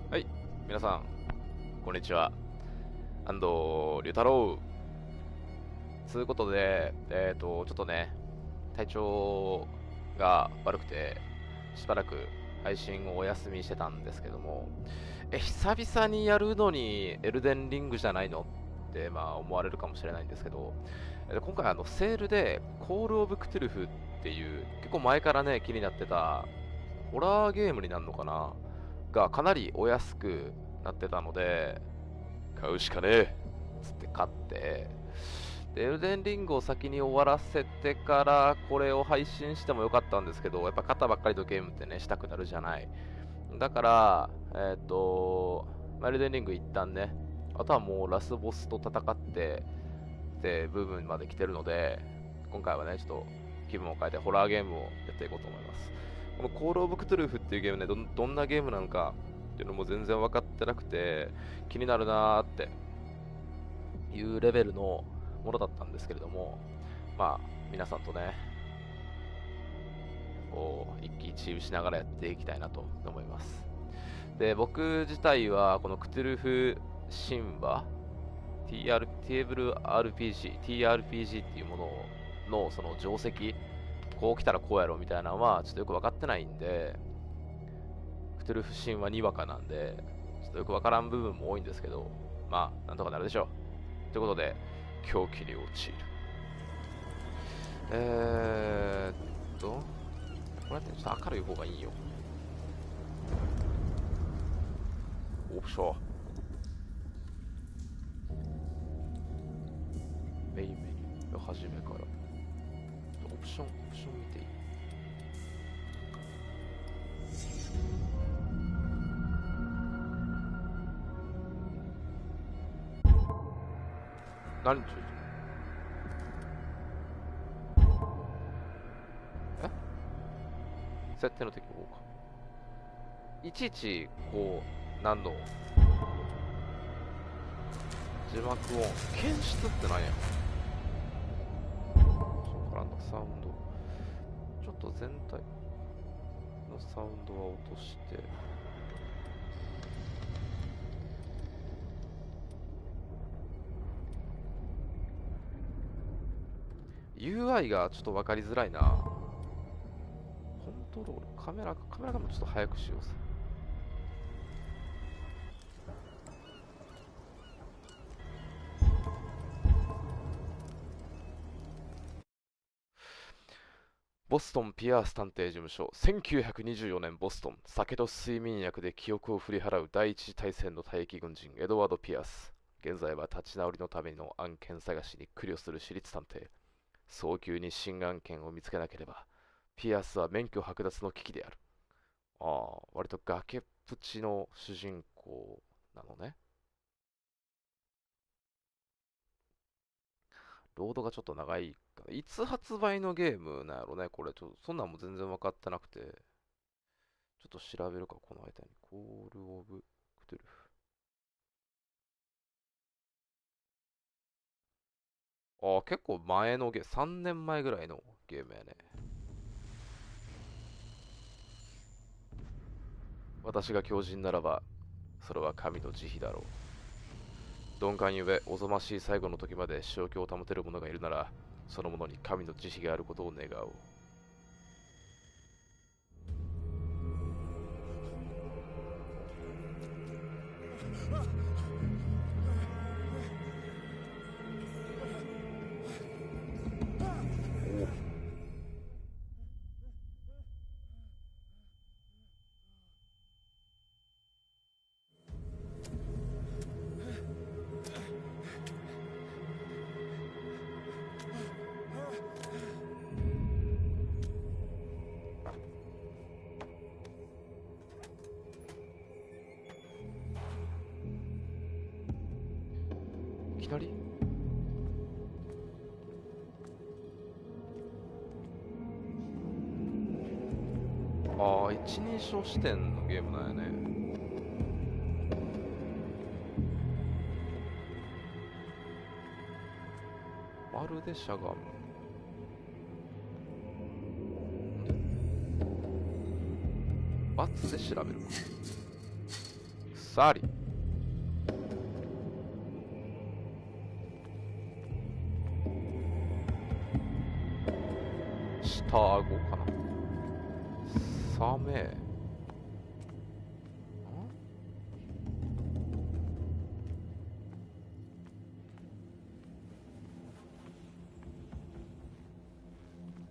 はい、皆さん、こんにちは。安藤龍太郎。ということで、ちょっとね、体調が悪くて、しばらく配信をお休みしてたんですけども、久々にやるのにエルデンリングじゃないのって、思われるかもしれないんですけど、今回セールで、コールオブクトゥルフっていう、結構前からね、気になってた、ホラーゲームになるのかなが、かなりお安くなってたので、買うしかねえつって買って、で、エルデンリングを先に終わらせてからこれを配信してもよかったんですけど、やっぱ買ったばっかりのゲームってね、したくなるじゃない。だから、エルデンリング一旦ね、あとはもうラスボスと戦ってって部分まで来てるので、今回はね、ちょっと気分を変えてホラーゲームをやっていこうと思います。このコールオブクトゥルフっていうゲームね、どんなゲームなのかっていうのも全然分かってなくて、気になるなーっていうレベルのものだったんですけれども、皆さんとね、こう、一喜一憂しながらやっていきたいなと思います。で、僕自体は、このクトゥルフ神話、テーブル RPG、TRPG っていうものの、その定石、こう来たらこうやろみたいなのは、ちょっとよく分かってないんで、クトゥルフ神話にわかなんで、ちょっとよく分からん部分も多いんですけど、なんとかなるでしょう。ということで、狂気に陥る。これってちょっと明るい方がいいよ。オプション。メインメニュー。初めから。オプション見ていい？何ちょえ設定の適合か。いちいち、こう、何の字幕音、検出って何やそうからんな、サウンド。ちょっと全体のサウンドは落として、UI がちょっと分かりづらいな。コントロール、カメラがもうちょっと早くしようぜ。ボストン・ピアース探偵事務所。1924年ボストン。酒と睡眠薬で記憶を振り払う第一次大戦の退役軍人、エドワード・ピアース。現在は立ち直りのための案件探しに苦慮する私立探偵。早急に新案件を見つけなければ、ピアースは免許剥奪の危機である。割と崖っぷちの主人公なのね。ロードがちょっと長いかな。いつ発売のゲームなんやろね、これ。そんなんも全然分かってなくて。ちょっと調べるか、この間に。コールオブクトゥルフ。結構前の3年前ぐらいのゲームやね。私が狂人ならば、それは神の慈悲だろう。鈍感ゆえ、おぞましい最後の時まで正気を保てる者がいるなら、その者に神の慈悲があることを願おう。いきなり一人称視点のゲームなんやね。まるでしゃがむ。×で調べる。鎖。下顎かな。サメ。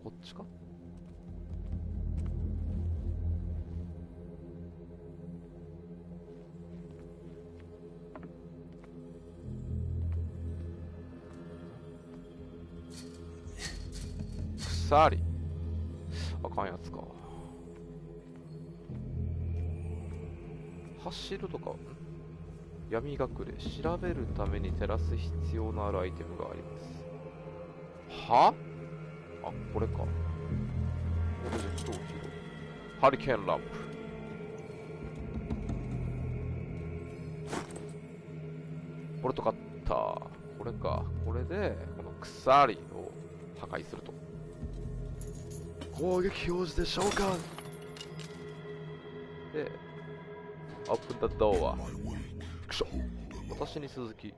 こっちか。鎖。あかんやつか。走るとか、闇隠れ、調べるために照らす必要のあるアイテムがあります。はあ、これか。これで超広い。ハリケーンランプ。これとかった。これか。これで、この鎖を破壊すると。攻撃表示で召喚で、オープンダドア。くしょ。私に続き、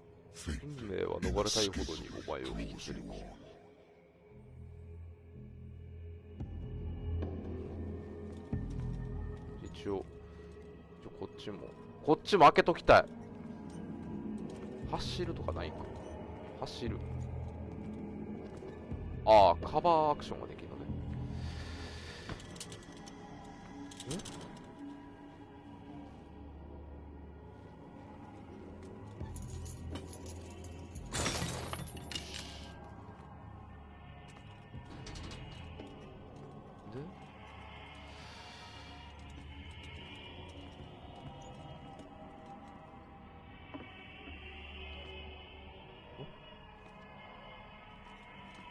運命は逃れたいほどにお前を引きずり込む。一応こっちも開けときたい。走るとかないか。走る。ああ、カバーアクションができるのね。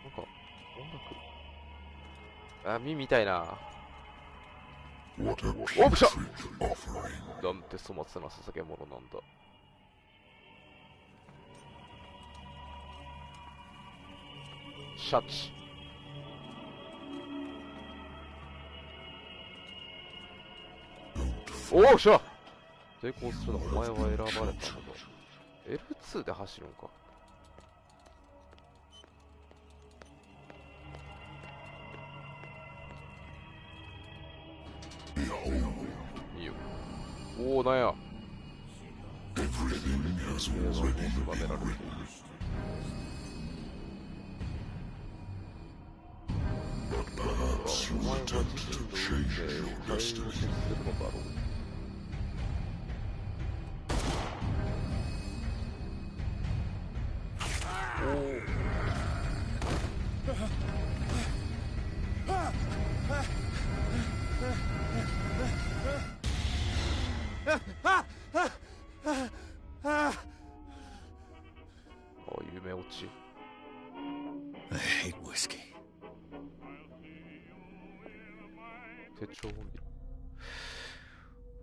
なんか音楽、みたいな。おっしゃ。なんて粗末な捧げ物なんだ。シャチ。おっしゃ。抵抗するのお前は選ばれたのだ。F2 で走るんか。いいよ。おお、なんや。定められている。お前は自身の運命を変えようとするのだろう。夢落ち。手帳を見る。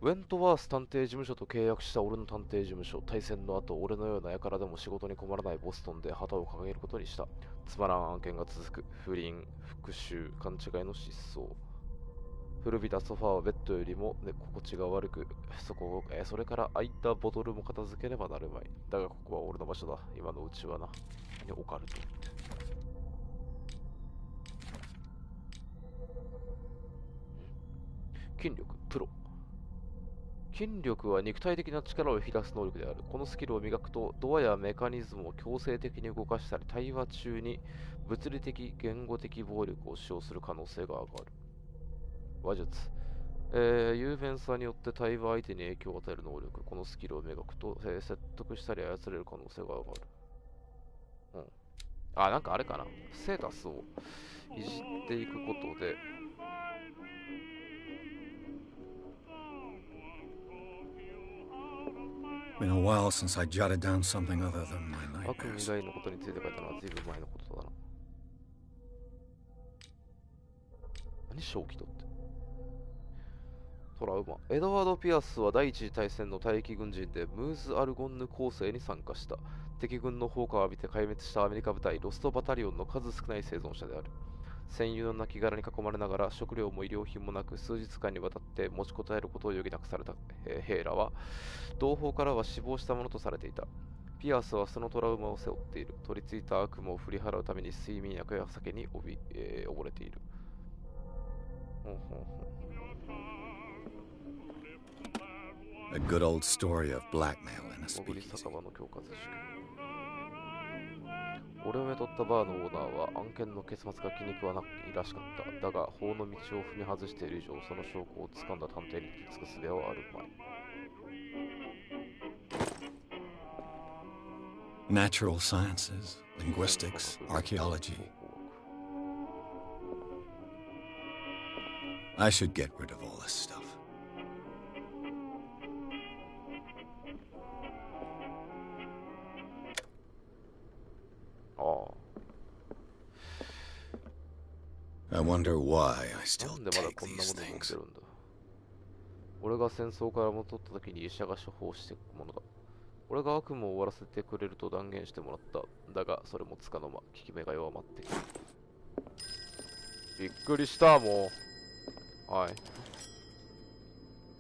ウェントワース探偵事務所と契約した俺の探偵事務所。対戦の後、俺のような輩でも仕事に困らないボストンで旗を掲げることにした。つまらん案件が続く。不倫、復讐、勘違いの失踪。古びたソファーはベッドよりも寝心地が悪く、それから空いたボトルも片付けねばなるまい。だがここは俺の場所だ。今のうちはな。オカルト。筋力、プロ。筋力は肉体的な力を引き出す能力である。このスキルを磨くと、ドアやメカニズムを強制的に動かしたり、対話中に物理的、言語的暴力を使用する可能性が上がる。話術。雄弁さによって対話相手に影響を与える能力。このスキルを磨くと、説得したり操れる可能性が上がる。うん。あ、なんかあれかな。ステータスをいじっていくことで、Been a while since I jotted down something other than my 悪夢以 nightmares. 外のことについて書いたのは随分前のことだな。何正気とって。トラウマ。エドワード・ピアスは第一次大戦の退役軍人でムーズ・アルゴンヌ攻勢に参加した。敵軍の砲火を浴びて壊滅したアメリカ部隊ロストバタリオンの数少ない生存者である。戦友の亡骸に囲まれながら食料も医療品もなく数日間にわたって持ちこたえることを余儀なくされた、兵らは同胞からは死亡したものとされていた。ピアスはそのトラウマを背負っている。取り付いた悪夢を振り払うために睡眠薬や酒に溺れている。A good old story of blackmail in a 潜り speakeasy. 酒場の恐喝事件。俺をめとったバーのオーナーは案件の結末が気に食わないらしかった。だが法の道を踏み外している以上、その証拠を掴んだ探偵に手つく術はあるまい。Natural sciences, linguistics, archaeology. I should get rid of all this stuff. I wonder why I な still んでまだ take こんな these ものを持って things. るんだ。俺が戦争から戻った時に医者が処方していくものだ。俺が悪夢を終わらせてくれると断言してもらった。だがそれもつかの間、効き目が弱まってきた。びっくりした、もう。はい。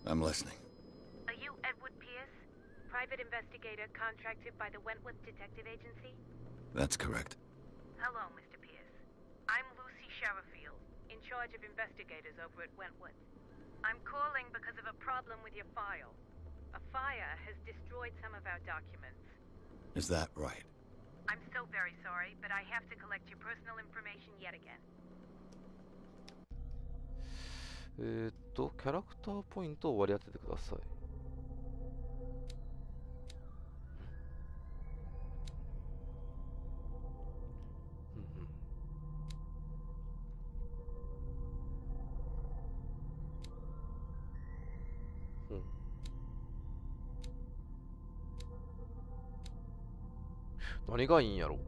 I'm listening. Are you Edward Pierce, private investigator contracted by the Wentworth Detective Agency? That's correct. Hello, Mr. Pierce. I'm Lucy Sherifield, in charge of investigators over at Wentworth. I'm calling because of a problem with your file. A fire has destroyed some of our documents. Is that right? I'm so very sorry, but I have to collect your personal information yet again. キャラクターポイントを割り当ててください。何がいいんやろ。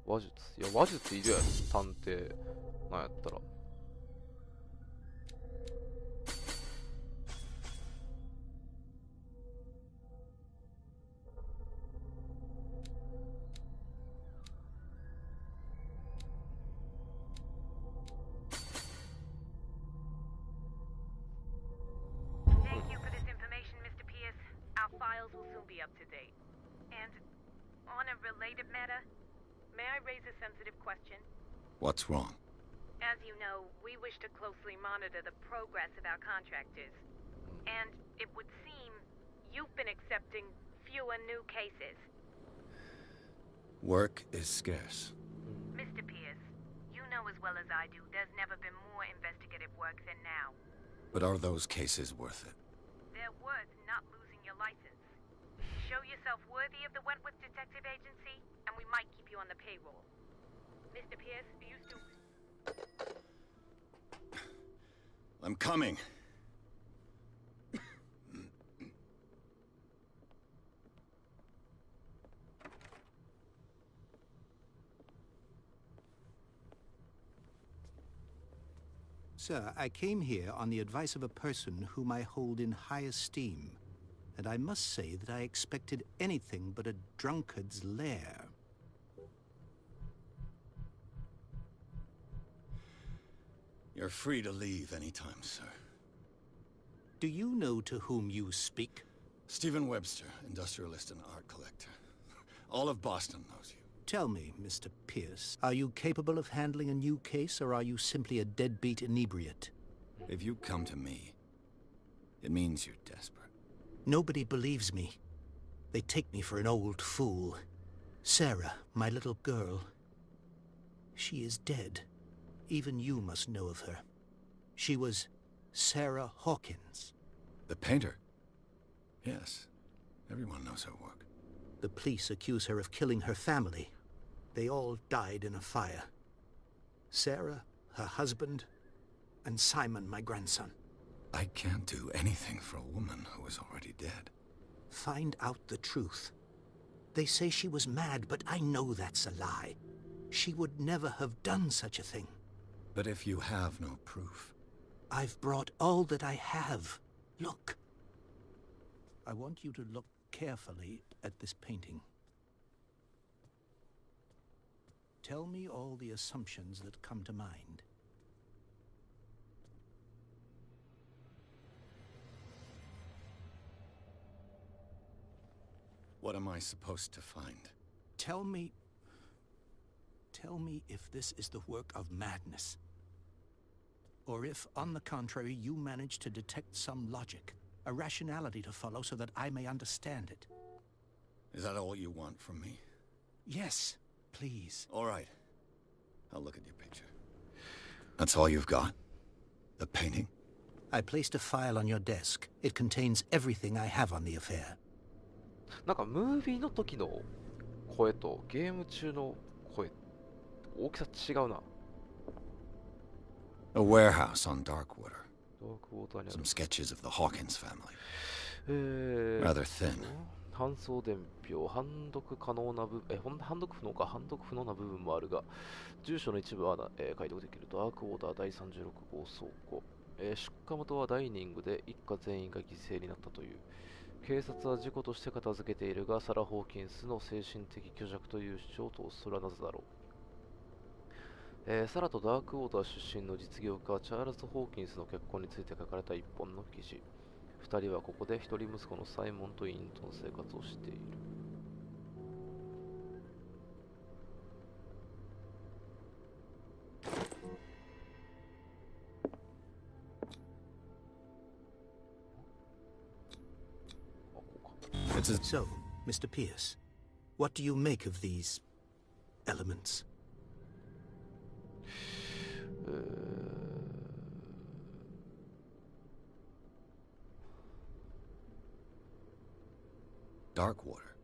話術。いや、話術いるやろ、探偵。なんやったら。Thank you for this information, Mr. Pierce. Our files will soon be up to date. And on a related matter, may I raise a sensitive question? What's wrong? As you know, we wish to closely monitor the progress of our contractors. And it would seem you've been accepting fewer new cases. Work is scarce. Mr. Pierce, you know as well as I do there's never been more investigative work than now. But are those cases worth it? They're worth not losing your license. Show yourself worthy of the Wentworth Detective Agency, and we might keep you on the payroll. Mr. Pierce, are you still... I'm coming. Sir, I came here on the advice of a person whom I hold in high esteem, and I must say that I expected anything but a drunkard's lair. You're free to leave anytime, sir. Do you know to whom you speak? Stephen Webster, industrialist and art collector. All of Boston knows you. Tell me, Mr. Pierce, are you capable of handling a new case, or are you simply a deadbeat inebriate? If you come to me, it means you're desperate. Nobody believes me. They take me for an old fool. Sarah, my little girl, she is dead. Even you must know of her. She was Sarah Hawkins. The painter? Yes. Everyone knows her work. The police accuse her of killing her family. They all died in a fire. Sarah, her husband, and Simon, my grandson. I can't do anything for a woman who is already dead. Find out the truth. They say she was mad, but I know that's a lie. She would never have done such a thing. But if you have no proof... I've brought all that I have. Look. I want you to look carefully at this painting. Tell me all the assumptions that come to mind. What am I supposed to find? Tell me if this is the work of madness. Or if, on the contrary, you manage to detect some logic, a rationality to follow so that I may understand it. Is that all you want from me? Yes, please. All right. I'll look at your picture. That's all you've got? The painting? I placed a file on your desk. It contains everything I have on the affair. なんかムービーの時の声とゲーム中の声、大きさ違うな。A warehouse on Darkwater. ダークウォーターにある。Some sketches of the Hawkins family. Rather thin. 搬送伝票、判読可能な部分、判読不能か、判読不能な部分もあるが、住所の一部は、解読できる。ダークウォーター第36号倉庫。出火元はダイニングで一家全員が犠牲になったという。警察は事故として片付けているが、サラ・ホーキンスの精神的虚弱という主張を通す。それはなぜだろう。サラとダークウォーター出身の実業家チャールズ・ホーキンスの結婚について書かれた一本の記事。2人はここで一人息子のサイモンとイントン生活をしている。So, Mr. Pierce, what do you make of these elements? Darkwater.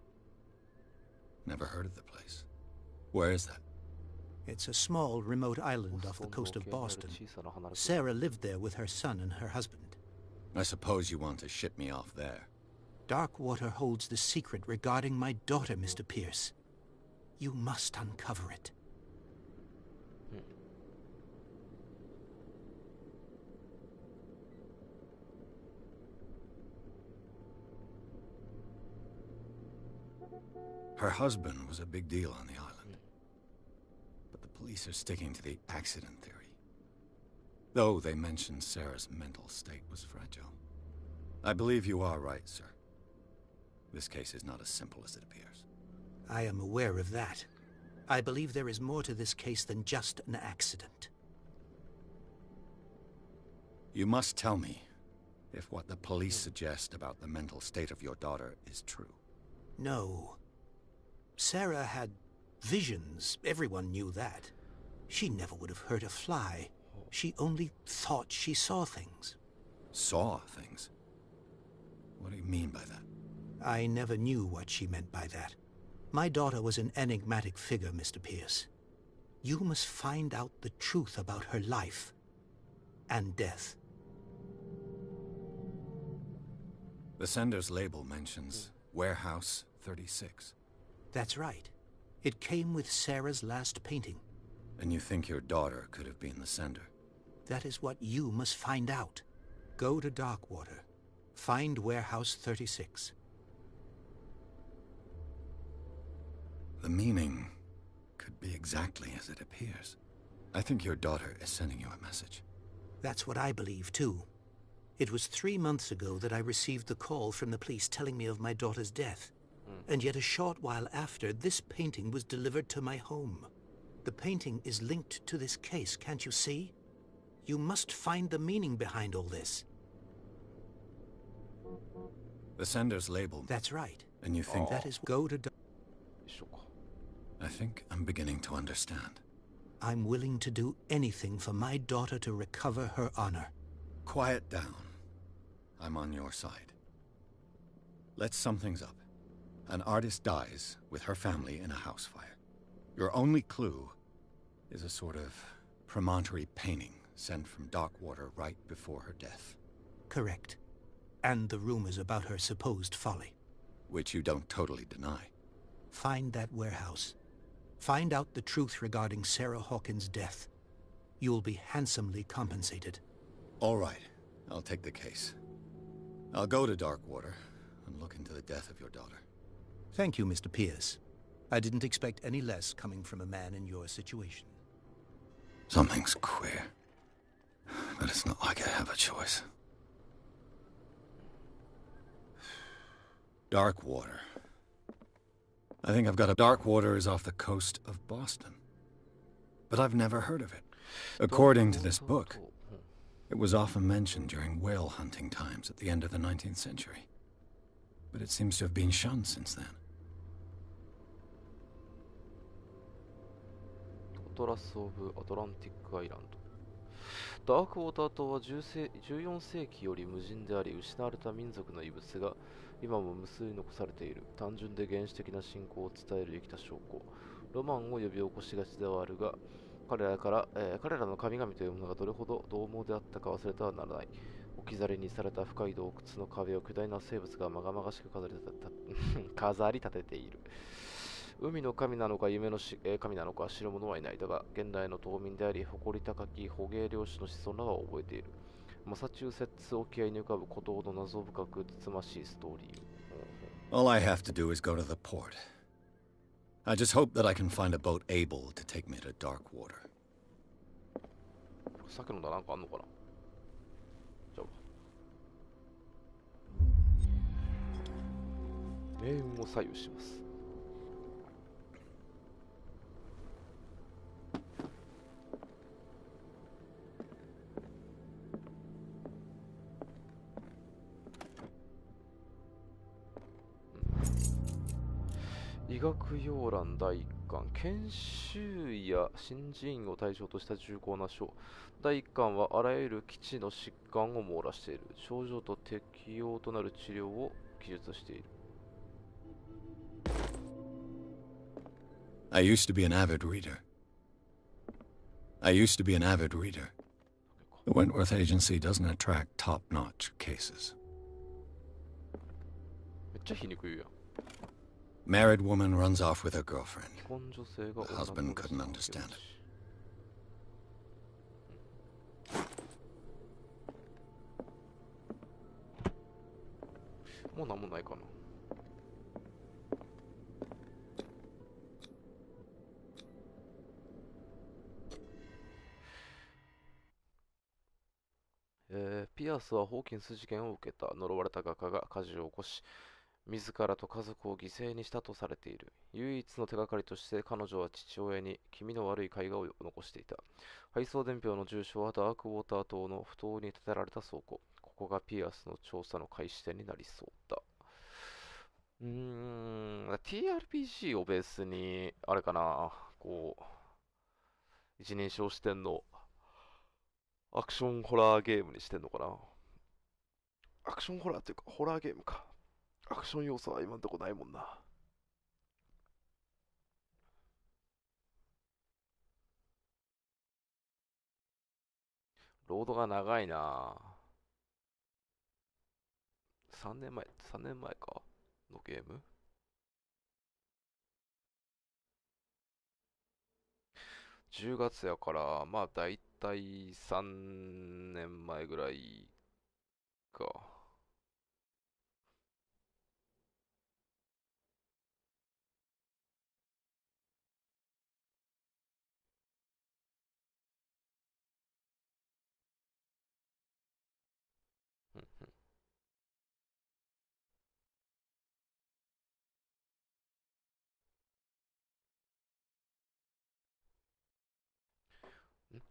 Never heard of the place. Where is that? It's a small, remote island off the coast of Boston. Sarah lived there with her son and her husband. I suppose you want to ship me off there. Darkwater holds the secret regarding my daughter, Mr. Pierce. You must uncover it. Her husband was a big deal on the island. But the police are sticking to the accident theory. Though they mentioned Sarah's mental state was fragile. I believe you are right, sir. This case is not as simple as it appears. I am aware of that. I believe there is more to this case than just an accident. You must tell me if what the police suggest about the mental state of your daughter is true. No. Sarah had visions. Everyone knew that. She never would have hurt a fly. She only thought she saw things. Saw things? What do you mean by that? I never knew what she meant by that. My daughter was an enigmatic figure, Mr. Pierce. You must find out the truth about her life and death. The sender's label mentions Warehouse 36. That's right. It came with Sarah's last painting. And you think your daughter could have been the sender? That is what you must find out. Go to Darkwater. Find Warehouse 36. The meaning could be exactly as it appears. I think your daughter is sending you a message. That's what I believe, too. It was 3 months ago that I received the call from the police telling me of my daughter's death. And yet a short while after, this painting was delivered to my home. The painting is linked to this case, can't you see? You must find the meaning behind all this. The sender's label. That's right. And you think that is go to... I think I'm beginning to understand. I'm willing to do anything for my daughter to recover her honor. Quiet down. I'm on your side. Let's sum things up. An artist dies with her family in a house fire. Your only clue is a sort of promontory painting sent from Darkwater right before her death. Correct. And the rumors about her supposed folly. Which you don't totally deny. Find that warehouse. Find out the truth regarding Sarah Hawkins' death. You'll be handsomely compensated. All right. I'll take the case. I'll go to Darkwater and look into the death of your daughter. Thank you, Mr. Pierce. I didn't expect any less coming from a man in your situation. Something's queer. But it's not like I have a choice. Darkwater. I think I've got a Darkwater is off the coast of Boston. But I've never heard of it. According to this book, it was often mentioned during whale hunting times at the end of the 19th century. But it seems to have been shunned since then. トラス・オブ・アトランティック・アイランド。ダークウォーター島は14世紀より無人であり、失われた民族の遺物が今も無数に残されている。単純で原始的な信仰を伝える生きた証拠。ロマンを呼び起こしがちではあるが、彼らの神々というものがどれほど獰猛であったか忘れてはならない。置き去りにされた深い洞窟の壁を巨大な生物がまがまがしく飾り立てている。海の神なのか夢の神なのか知る者はいない。だが現代の島民であり誇り高き捕鯨漁師の子孫らは覚えている。マサチューセッツ沖合に浮かぶ孤島の謎深くつつましいストーリー。 All I have to do is go to the port. I just hope that I can find a boat able to take me to Darkwater. さっきのだなんかあんのかな。じゃあ命運を左右します。医学要覧第1巻、研修医や新人員を対象とした重厚な書。第1巻はあらゆる基地の疾患を網羅している。症状と適用となる治療を記述している。I used to be an avid reader. The Wentworth Agency doesn't attract top-notch cases. めっちゃ皮肉言うやん。Married woman runs off with her girlfriend. 既婚女性が The husband couldn't understand it. もうなんもないかな。ピアスはホーキンス事件を受けた。呪われた画家が火事を起こし、自らと家族を犠牲にしたとされている。唯一の手がかりとして彼女は父親に気味の悪い絵画を残していた。配送伝票の住所はダークウォーター島の埠頭に建てられた倉庫。ここがピアスの調査の開始点になりそうだ。TRPG をベースに、あれかな、こう、一人称視点のアクションホラーゲームにしてんのかな。アクションホラーっていうか、ホラーゲームか。アクション要素は今んとこないもんな。ロードが長いな。3年前かのゲーム。10月やから、まあだいたい3年前ぐらいか。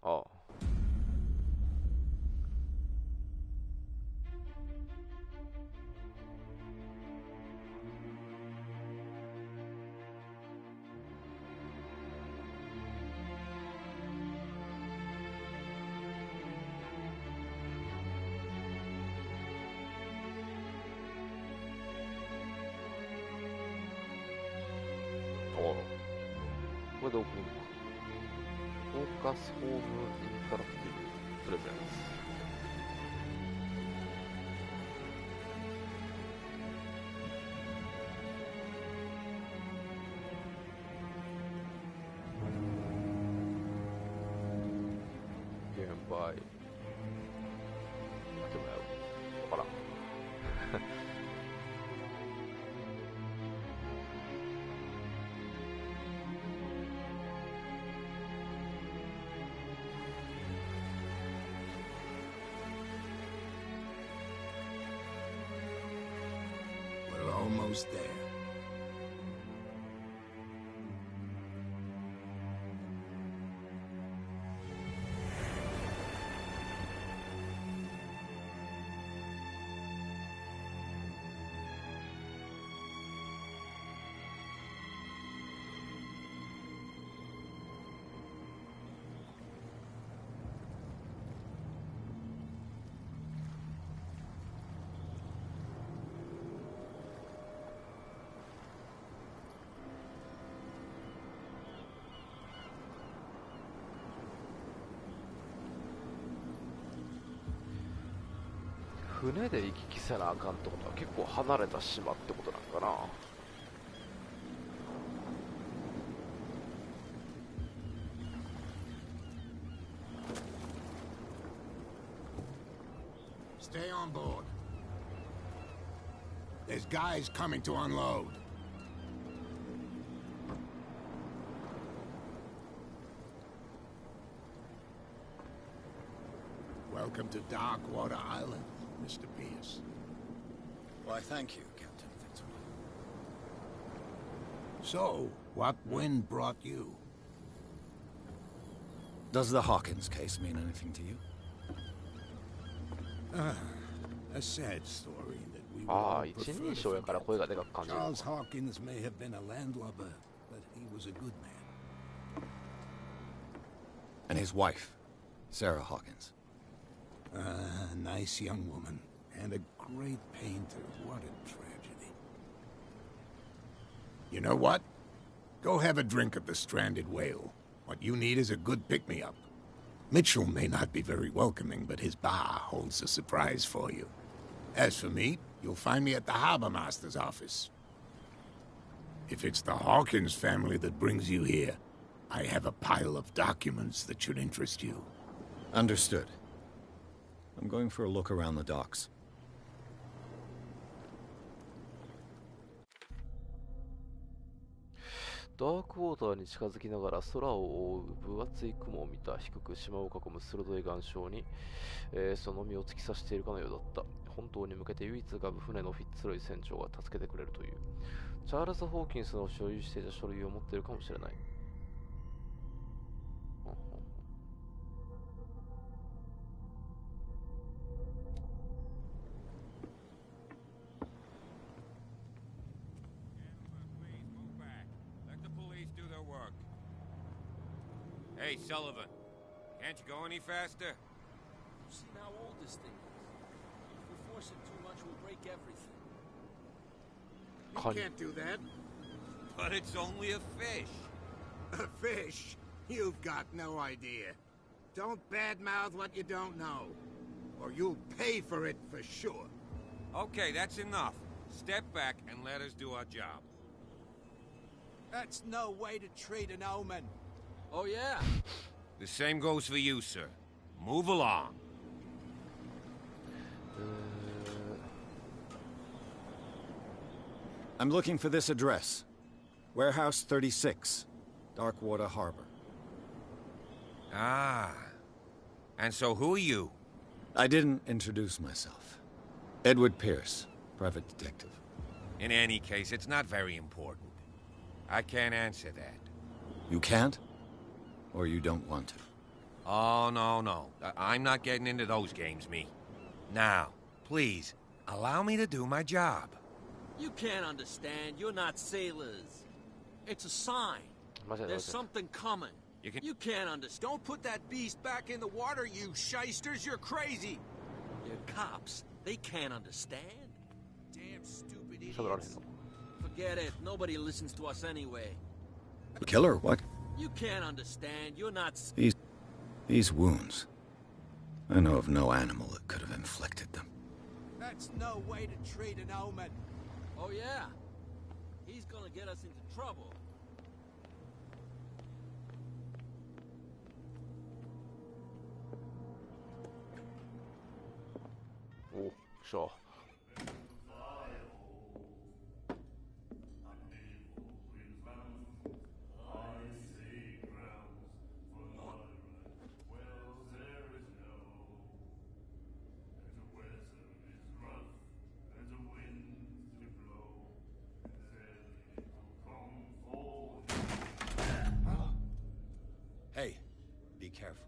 ああ。これでオープニングか。フォーカスホームインタラクティブプレゼンぱい。でもね、わからん。We're almost there.船で行き来せなあかんってことは結構離れた島ってことなんかな。Stay on board. There's guys coming to unload. Welcome to Darkwater Island, Mr. Pierce. Why, thank you, Captain Victor. So, what wind brought you? Does the Hawkins case mean anything to you? A sad story that we ああ、 all 一 prefer 人 to 称やから forget. 声がでかく感じるの Charles か。 Hawkins may have been a landlubber, but he was a good man. And his wife, Sarah Hawkins. A nice young woman, and a great painter. What a tragedy. You know what? Go have a drink at the Stranded Whale. What you need is a good pick-me-up. Mitchell may not be very welcoming, but his bar holds a surprise for you. As for me, you'll find me at the Harbor Master's office. If it's the Hawkins family that brings you here, I have a pile of documents that should interest you. Understood. I'm going for a look around the docks. ダークウォーターに近づきながら空を覆う分厚い雲を見た。低く島を囲む鋭い岩礁に、その身を突き刺しているかのようだった。本島に向けて唯一浮かぶ船のフィッツロイ船長が助けてくれるという。チャールズ・ホーキンスの所有していた書類を持っているかもしれない。Hey, Sullivan, can't you go any faster? You've seen how old this thing is. If we force it too much, we'll break everything. You can't do that. But it's only a fish. A fish? You've got no idea. Don't badmouth what you don't know, or you'll pay for it for sure. Okay, that's enough. Step back and let us do our job. That's no way to treat an omen. Oh, yeah? The same goes for you, sir. Move along. I'm looking for this address. Warehouse 36, Darkwater Harbor. Ah. And so who are you? I didn't introduce myself. Edward Pierce, private detective. In any case, it's not very important. I can't answer that. You can't? Or you don't want to? Oh, no. I'm not getting into those games, me. Now, please, allow me to do my job. You can't understand. You're not sailors. It's a sign. There's something coming. You can't understand. Don't put that beast back in the water, you shysters. You're crazy. You're cops. They can't understand. Damn stupid idiots. Forget it. Nobody listens to us anyway. Killer, what? You can't understand. You're not... These wounds. I know of no animal that could have inflicted them. That's no way to treat an omen. Oh, yeah? He's gonna get us into trouble. しょう。Hey, be careful.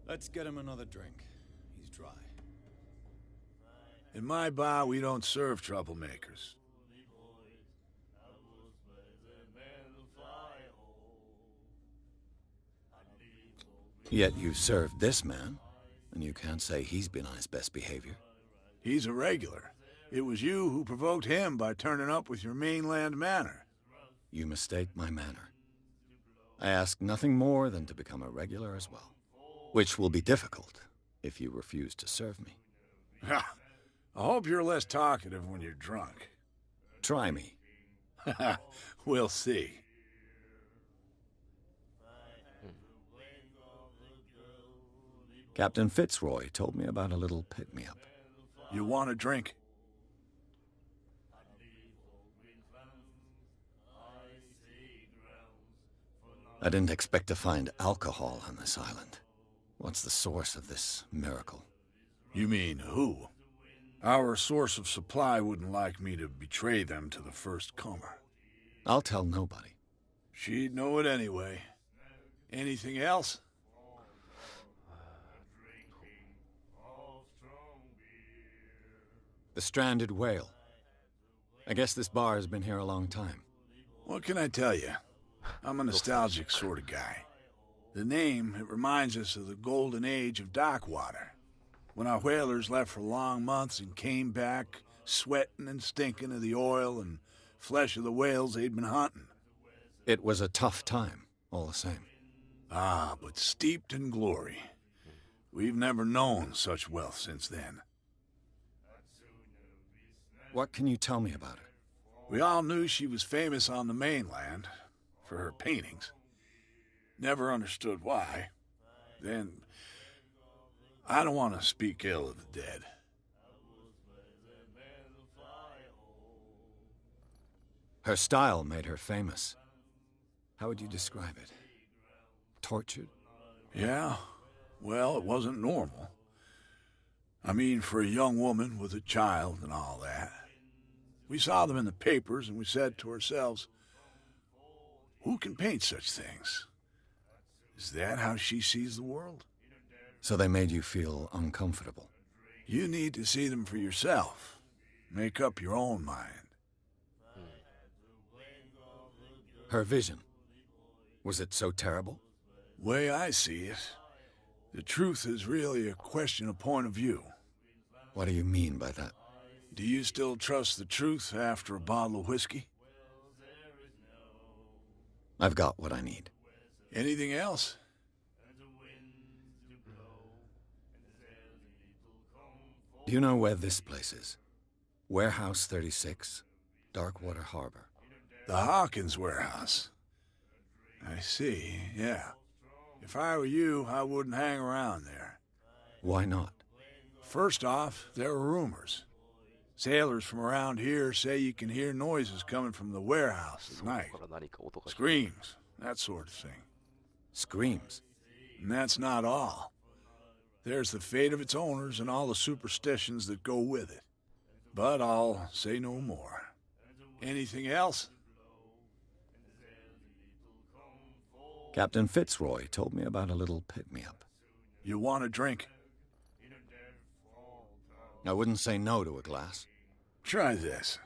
Let's get him another drink. He's dry. In my bar, we don't serve troublemakers. Yet you served this man, and you can't say he's been on his best behavior. He's a regular. It was you who provoked him by turning up with your mainland manner. You mistake my manner. I ask nothing more than to become a regular as well, which will be difficult if you refuse to serve me. I hope you're less talkative when you're drunk. Try me. We'll see. Captain Fitzroy told me about a little pick-me-up. You want a drink? I didn't expect to find alcohol on this island. What's the source of this miracle? You mean who? Our source of supply wouldn't like me to betray them to the first comer. I'll tell nobody. She'd know it anyway. Anything else? The stranded whale. I guess this bar has been here a long time. What can I tell you? I'm a nostalgic sort of guy. The name, it reminds us of the golden age of dock water, when our whalers left for long months and came back sweating and stinking of the oil and flesh of the whales they'd been hunting. It was a tough time, all the same. Ah, but steeped in glory. We've never known such wealth since then. What can you tell me about her? We all knew she was famous on the mainland for her paintings. Never understood why. Then, I don't want to speak ill of the dead. Her style made her famous. How would you describe it? Tortured? Yeah, well, it wasn't normal. I mean, for a young woman with a child and all that. We saw them in the papers and we said to ourselves, who can paint such things? Is that how she sees the world? So they made you feel uncomfortable? You need to see them for yourself. Make up your own mind. Her vision. Was it so terrible? Way I see it, the truth is really a question of point of view. What do you mean by that? Do you still trust the truth after a bottle of whiskey? I've got what I need. Anything else? Do you know where this place is? Warehouse 36, Darkwater Harbor. The Hawkins warehouse. I see, yeah. If I were you, I wouldn't hang around there. Why not? First off, there are rumors. Sailors from around here say you can hear noises coming from the warehouse at night. Screams, that sort of thing. Screams? And that's not all. There's the fate of its owners and all the superstitions that go with it. But I'll say no more. Anything else? Captain Fitzroy told me about a little pick-me-up. You want a drink? I wouldn't say no to a glass. Try this.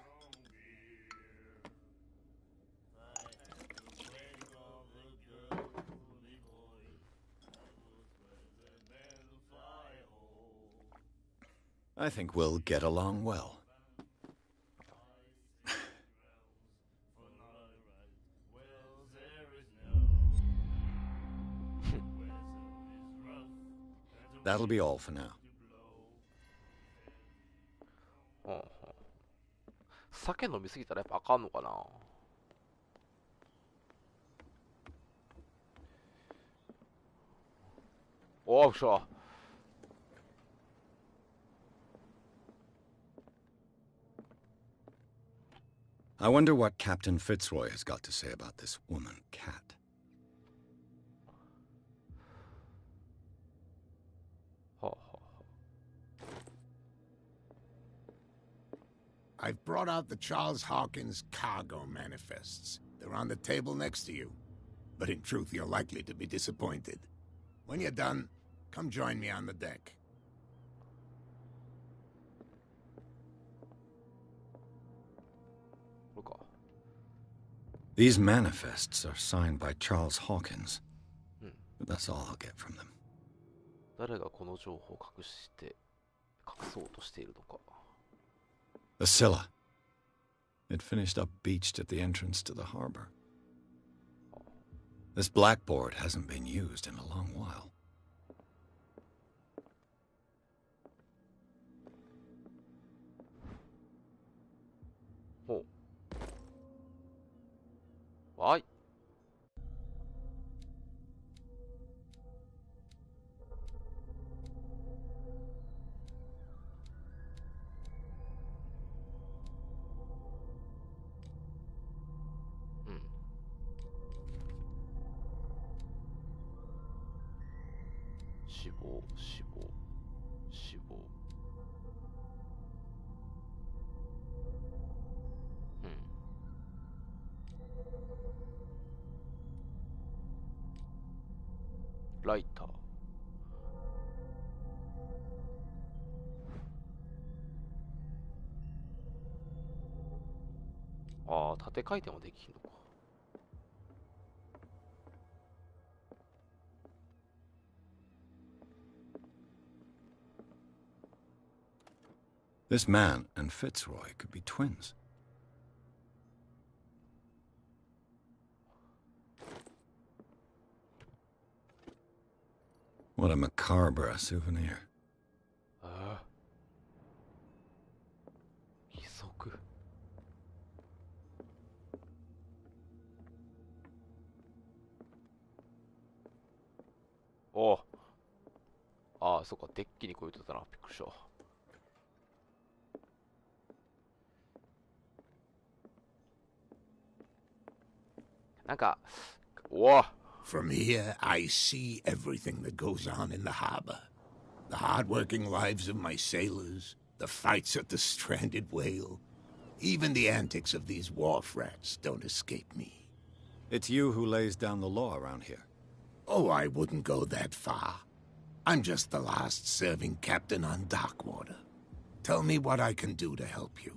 I think we'll get along well. That'll be all for now. 酒飲みすぎたらやっぱあかんのかな。おうしょ。I wonder what Captain Fitzroy has got to say about this woman, Cat. I've brought out the Charles Hawkins cargo manifests. They're on the table next to you. But in truth, you're likely to be disappointed. When you're done, come join me on the deck. These manifests are signed by Charles Hawkins. But that's all I'll get from them. 誰がこの情報を隠そうとしているのか。The Scylla. It finished up beached at the entrance to the harbor. This blackboard hasn't been used in a long while. Oh. Why?ライター。ああ、縦回転もできるのか。This man and Fitzroy could be twins. What a macabre souvenir. ああ。義足。おお。ああ、そっか、デッキにこういうとたな。びっくりした。なんか、おお。From here, I see everything that goes on in the harbor. The hard-working lives of my sailors, the fights at the stranded whale. Even the antics of these wharf rats don't escape me. It's you who lays down the law around here. Oh, I wouldn't go that far. I'm just the last serving captain on Darkwater. Tell me what I can do to help you.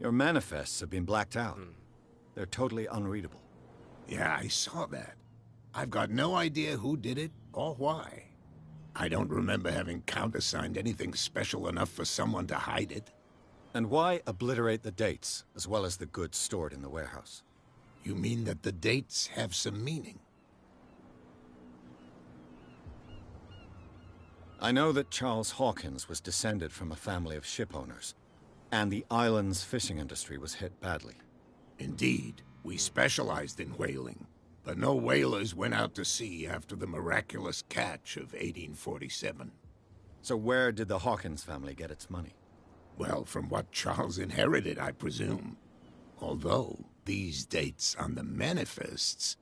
Your manifests have been blacked out. They're totally unreadable. Yeah, I saw that. I've got no idea who did it or why. I don't remember having countersigned anything special enough for someone to hide it. And why obliterate the dates, as well as the goods stored in the warehouse? You mean that the dates have some meaning? I know that Charles Hawkins was descended from a family of ship owners, and the island's fishing industry was hit badly. Indeed, we specialized in whaling, but no whalers went out to sea after the miraculous catch of 1847. So where did the Hawkins family get its money? Well, from what Charles inherited, I presume. Although, these dates on the manifests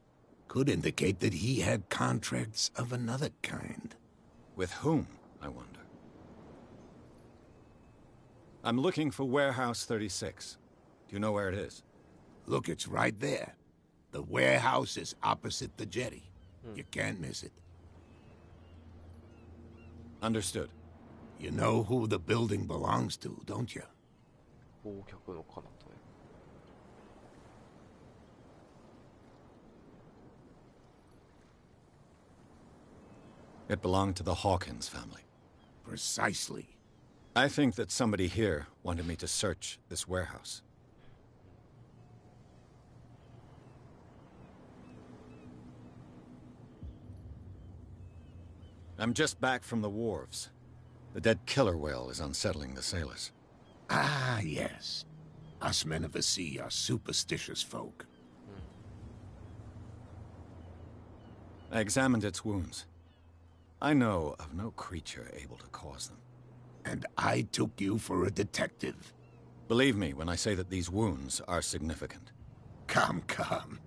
could indicate that he had contracts of another kind. With whom, I wonder? I'm looking for Warehouse 36. Do you know where it is? Look, it's right there. The warehouse is opposite the jetty. You can't miss it. Understood. You know who the building belongs to, don't you? It belonged to the Hawkins family. Precisely. I think that somebody here wanted me to search this warehouse. I'm just back from the wharves. The dead killer whale is unsettling the sailors. Ah, yes. Us men of the sea are superstitious folk. I examined its wounds. I know of no creature able to cause them. And I took you for a detective. Believe me when I say that these wounds are significant. Come, come.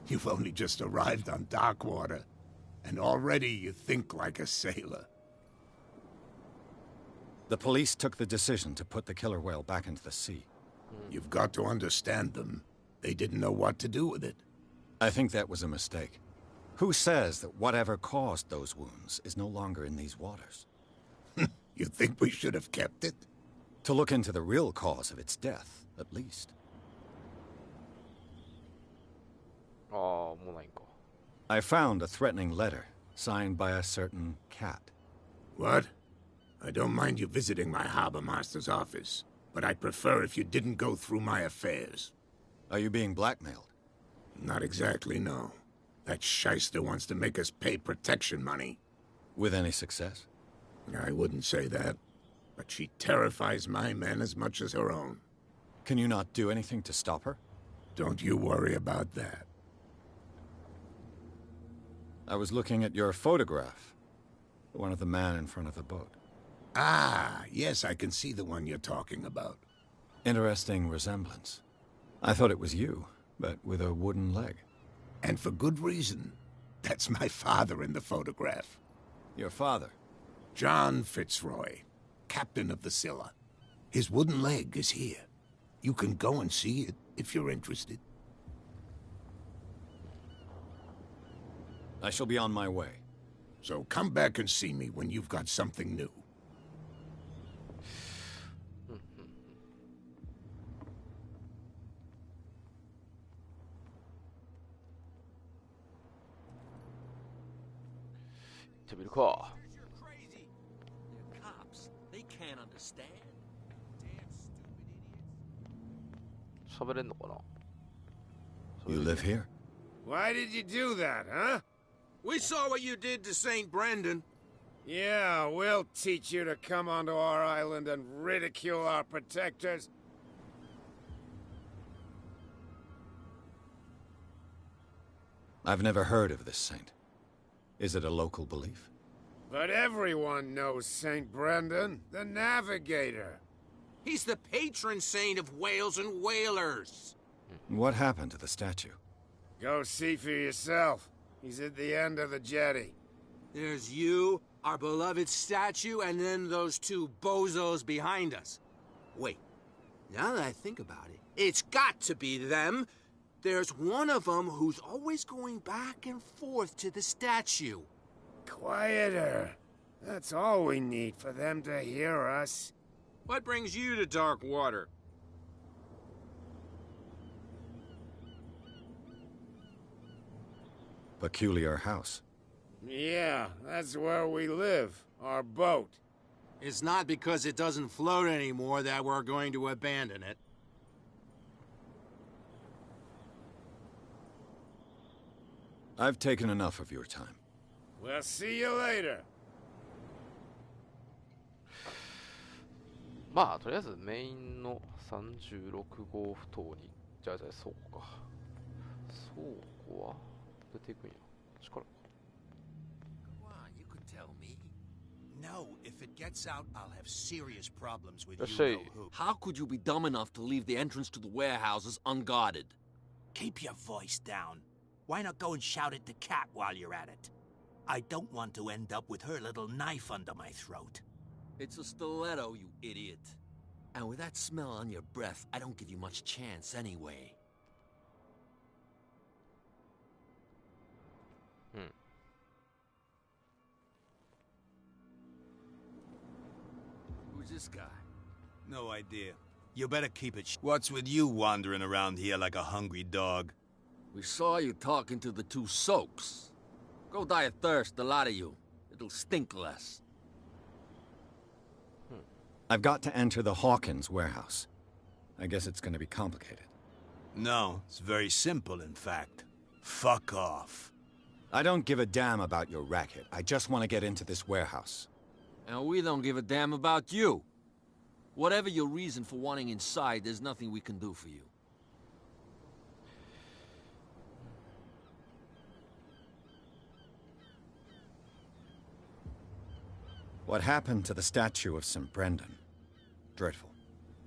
You've only just arrived on Darkwater, and already you think like a sailor. The police took the decision to put the killer whale back into the sea. You've got to understand them. They didn't know what to do with it. I think that was a mistake. Who says that whatever caused those wounds is no longer in these waters? You think we should have kept it? To look into the real cause of its death, at least. I found a threatening letter, signed by a certain cat. What? I don't mind you visiting my harbor master's office, but I'd prefer if you didn't go through my affairs. Are you being blackmailed? Not exactly, no. That shyster wants to make us pay protection money. With any success? I wouldn't say that, but she terrifies my men as much as her own. Can you not do anything to stop her? Don't you worry about that. I was looking at your photograph. The one of the man in front of the boat. Ah, yes, I can see the one you're talking about. Interesting resemblance. I thought it was you, but with a wooden leg. And for good reason. That's my father in the photograph. Your father? John Fitzroy, captain of the Scylla. His wooden leg is here. You can go and see it if you're interested. I shall be on my way. So come back and see me when you've got something new. You're crazy. They're cops. They can't understand. Damn stupid idiots. You live here? Why did you do that, huh? We saw what you did to St. Brendan. Yeah, we'll teach you to come onto our island and ridicule our protectors. I've never heard of this saint. Is it a local belief? But everyone knows St. Brendan, the navigator. He's the patron saint of whales and whalers. What happened to the statue? Go see for yourself. He's at the end of the jetty. There's you, our beloved statue, and then those two bozos behind us. Wait, now that I think about it, it's got to be them. There's one of them who's always going back and forth to the statue. Quieter. That's all we need for them to hear us. What brings you to Darkwater? Peculiar house. Yeah, that's where we live. Our boat. It's not because it doesn't float anymore that we're going to abandon it. I've taken enough of your time. We'll see you later. まあとりあえずメインの36号埠頭にじゃあそうか倉庫は出ていくんや力か You could tell me. No, if it gets out, I'll have serious problems with you. You know who. How could you be dumb enough to leave the entrance to the warehouses unguarded? Keep your voice down. Why not go and shout at the cat while you're at it? I don't want to end up with her little knife under my throat. It's a stiletto, you idiot. And with that smell on your breath, I don't give you much chance anyway. Who's this guy? No idea. You better keep it. What's with you wandering around here like a hungry dog? We saw you talking to the two soaks. Go die of thirst, the lot of you. It'll stink less. I've got to enter the Hawkins warehouse. I guess it's going to be complicated. No, it's very simple, in fact. Fuck off. I don't give a damn about your racket. I just want to get into this warehouse. And we don't give a damn about you. Whatever your reason for wanting inside, there's nothing we can do for you. What happened to the statue of St. Brendan? Dreadful.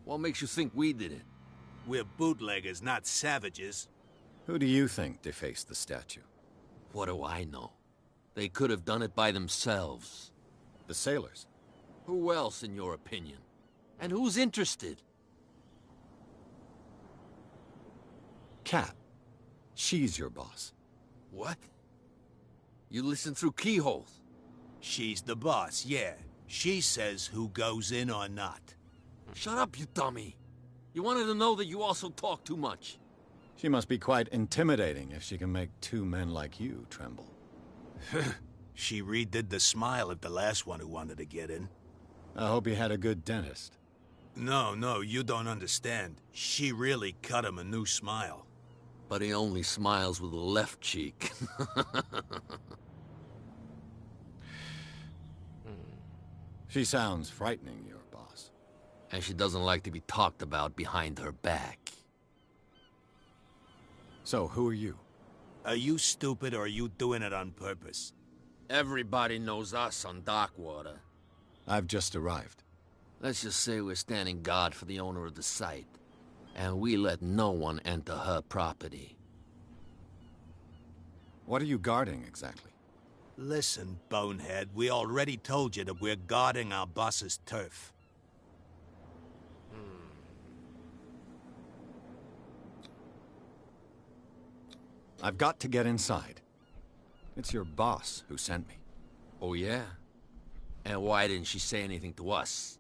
What makes you think we did it? We're bootleggers, not savages. Who do you think defaced the statue? What do I know? They could have done it by themselves. The sailors? Who else, in your opinion? And who's interested? Kat. She's your boss. What? You listen through keyholes? She's the boss, yeah. She says who goes in or not. Shut up, you dummy. You wanted to know that you also talk too much. She must be quite intimidating if she can make two men like you tremble. She redid the smile at the last one who wanted to get in. I hope he had a good dentist. No, you don't understand. She really cut him a new smile. But he only smiles with the left cheek. She sounds frightening, your boss. And she doesn't like to be talked about behind her back. So, who are you? Are you stupid or are you doing it on purpose? Everybody knows us on Darkwater. I've just arrived. Let's just say we're standing guard for the owner of the site. And we let no one enter her property. What are you guarding, exactly? Listen, bonehead, we already told you that we're guarding our boss's turf. I've got to get inside. It's your boss who sent me. Oh, yeah? And why didn't she say anything to us?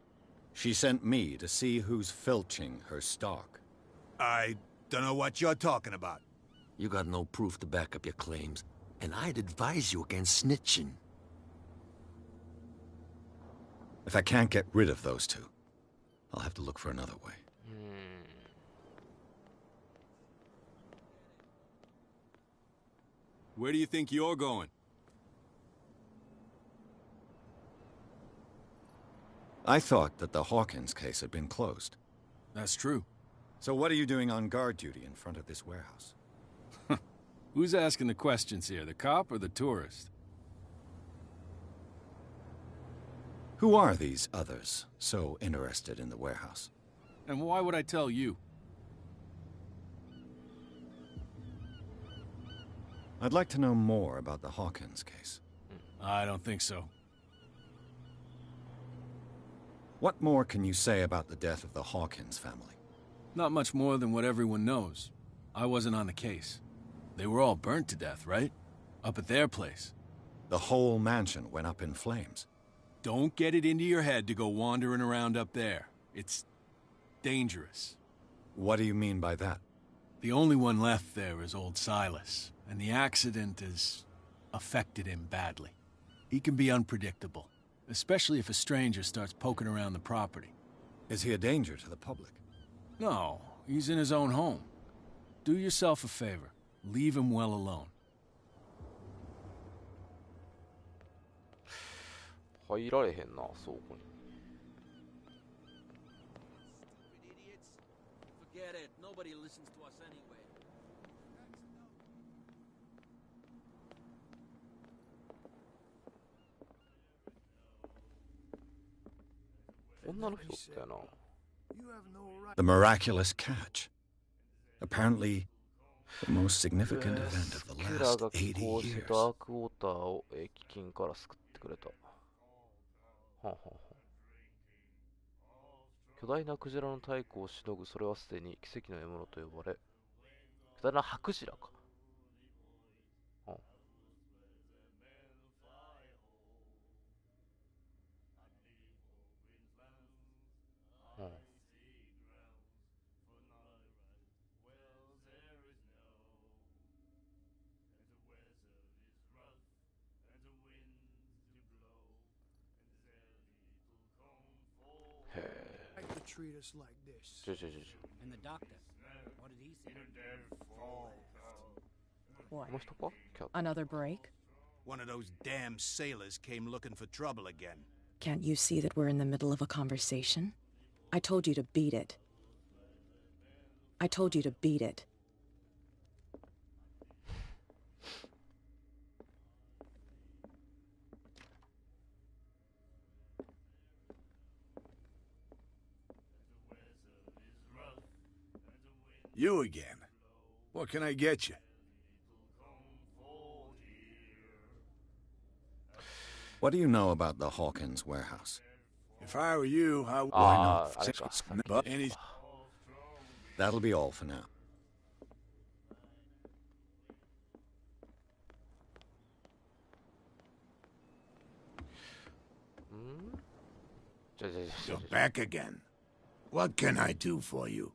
She sent me to see who's filching her stock. I don't know what you're talking about. You got no proof to back up your claims, and I'd advise you against snitching. If I can't get rid of those two, I'll have to look for another way. Where do you think you're going? I thought that the Hawkins case had been closed. That's true. So what are you doing on guard duty in front of this warehouse? Who's asking the questions here, the cop or the tourist? Who are these others so interested in the warehouse? And why would I tell you? I'd like to know more about the Hawkins case. I don't think so. What more can you say about the death of the Hawkins family? Not much more than what everyone knows. I wasn't on the case. They were all burnt to death, right? Up at their place. The whole mansion went up in flames. Don't get it into your head to go wandering around up there. It's dangerous. What do you mean by that? The only one left there is old Silas, and the accident has affected him badly. He can be unpredictable, especially if a stranger starts poking around the property. Is he a danger to the public? No, he's in his own home. Do yourself a favor. Leave him well alone. 入られへんな、倉庫に。Forget it. Nobody listens to us anyway. 女の人ってやな。The miraculous catch. Apparently, the most significant event of the キュラ last が寄港し 80 ダ years. ークウォーターを危険から救ってくれた。はあはあはあ、巨大なクジラの太鼓をしのぐ、それはすでに奇跡の獲物と呼ばれ、巨大なハクジラか。はあ、はあ、へえ。ちょ。 And the doctor, what did he say? この人か？キャット。 Another break? One of those damn sailors came looking for trouble again. Can't you see that we're in the middle of a conversation? I told you to beat it. I told you to beat it. You again. What can I get you? What do you know about the Hawkins warehouse? If I were you, I would... Why not? That'll be all for now. You're back again. What can I do for you?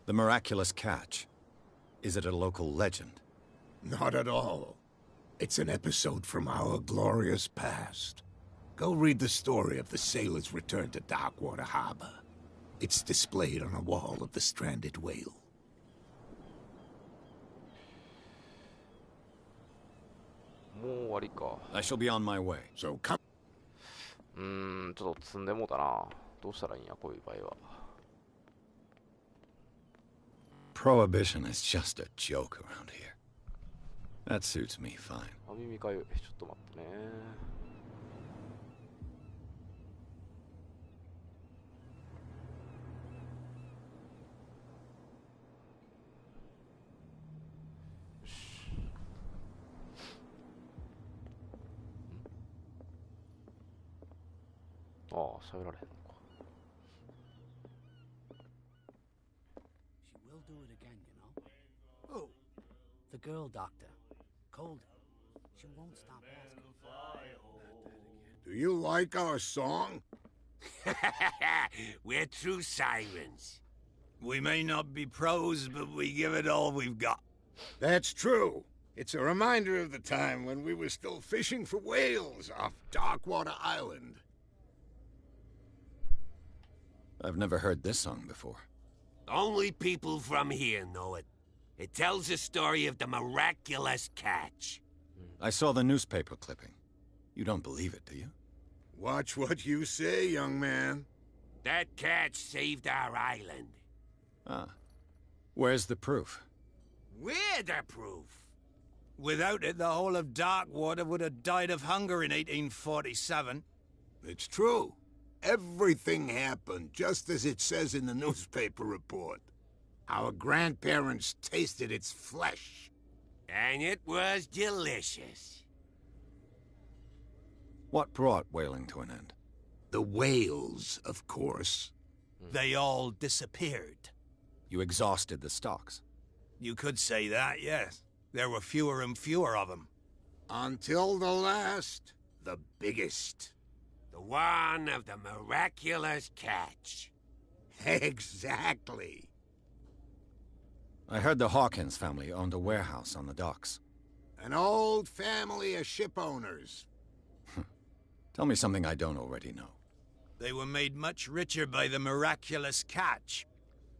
The miraculous catch. Is it a local legend? Not at all. It's an episode from our glorious past. Go read the story of the sailor's return to Darkwater Harbor. It's displayed on a wall of the stranded whale. I shall be on my way. So come. ちょっと積んでもうたな。どうしたらいいんや、こういう場合は。Prohibition is just a joke around here. That suits me fine. あ、耳かゆい。ちょっと待ってね。ああ、喋られへんのか。She will do it again, you know. Who? The girl doctor. Cold. She won't stop asking. Do you like our song? We're true sirens. We may not be pros, but we give it all we've got. That's true. It's a reminder of the time when we were still fishing for whales off Darkwater Island. I've never heard this song before. Only people from here know it. It tells the story of the miraculous catch. I saw the newspaper clipping. You don't believe it, do you? Watch what you say, young man. That catch saved our island. Ah. Where's the proof? We're the proof. Without it, the whole of Darkwater would have died of hunger in 1847. It's true. Everything happened just as it says in the newspaper report. Our grandparents tasted its flesh. And it was delicious. What brought whaling to an end? The whales, of course. They all disappeared. You exhausted the stocks. You could say that, yes. There were fewer and fewer of them. Until the last, the biggest. The one of the miraculous catch. Exactly. I heard the Hawkins family owned a warehouse on the docks. An old family of ship owners. Tell me something I don't already know. They were made much richer by the miraculous catch.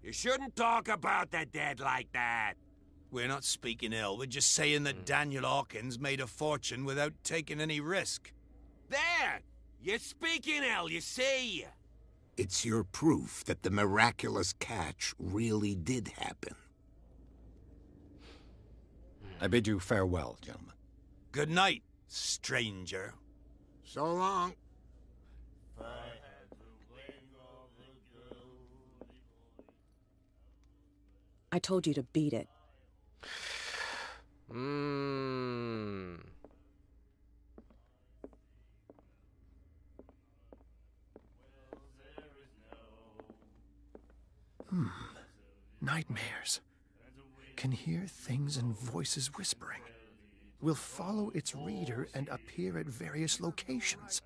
You shouldn't talk about the dead like that. We're not speaking ill. We're just saying that Daniel Hawkins made a fortune without taking any risk. There! You're speaking ill, you see. It's your proof that the miraculous catch really did happen. I bid you farewell, gentlemen. Good night, stranger. So long. I told you to beat it. Nightmares. Can hear things and voices whispering. Will follow its reader and appear at various locations,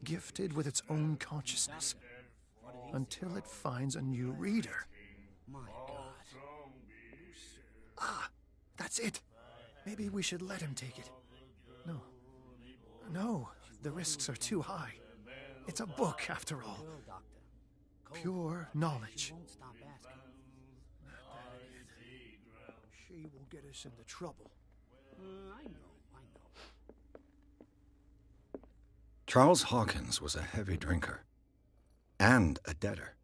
gifted with its own consciousness, until it finds a new reader. My God. Ah, that's it. Maybe we should let him take it. No. No, the risks are too high. It's a book, after all. Pure knowledge. Won't stop asking. She will get us into trouble. I know. Charles Hawkins was a heavy drinker. And a debtor.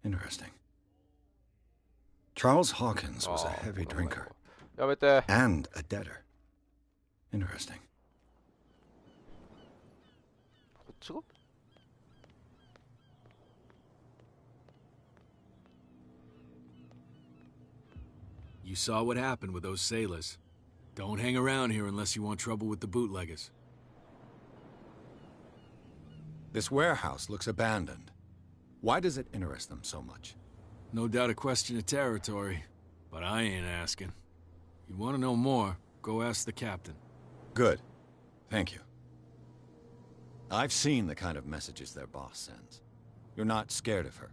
Interesting. Charles Hawkins was a heavy drinker. And a debtor. Interesting. こっちが You saw what happened with those sailors. Don't hang around here unless you want trouble with the bootleggers. This warehouse looks abandoned. Why does it interest them so much? No doubt a question of territory, but I ain't asking. You want to know more, go ask the captain. Good. Thank you. I've seen the kind of messages their boss sends. You're not scared of her?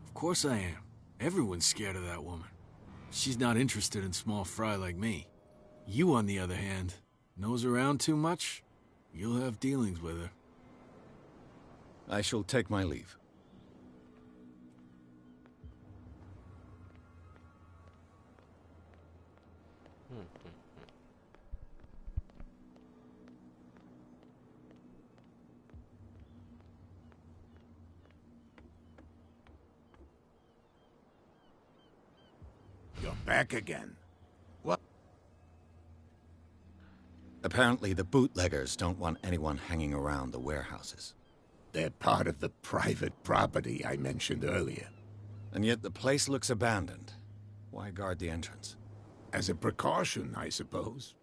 Of course I am. Everyone's scared of that woman. She's not interested in small fry like me. You, on the other hand, nose around too much, you'll have dealings with her. I shall take my leave. You're back again. What? Apparently the bootleggers don't want anyone hanging around the warehouses. They're part of the private property I mentioned earlier. And yet the place looks abandoned. Why guard the entrance? As a precaution, I suppose.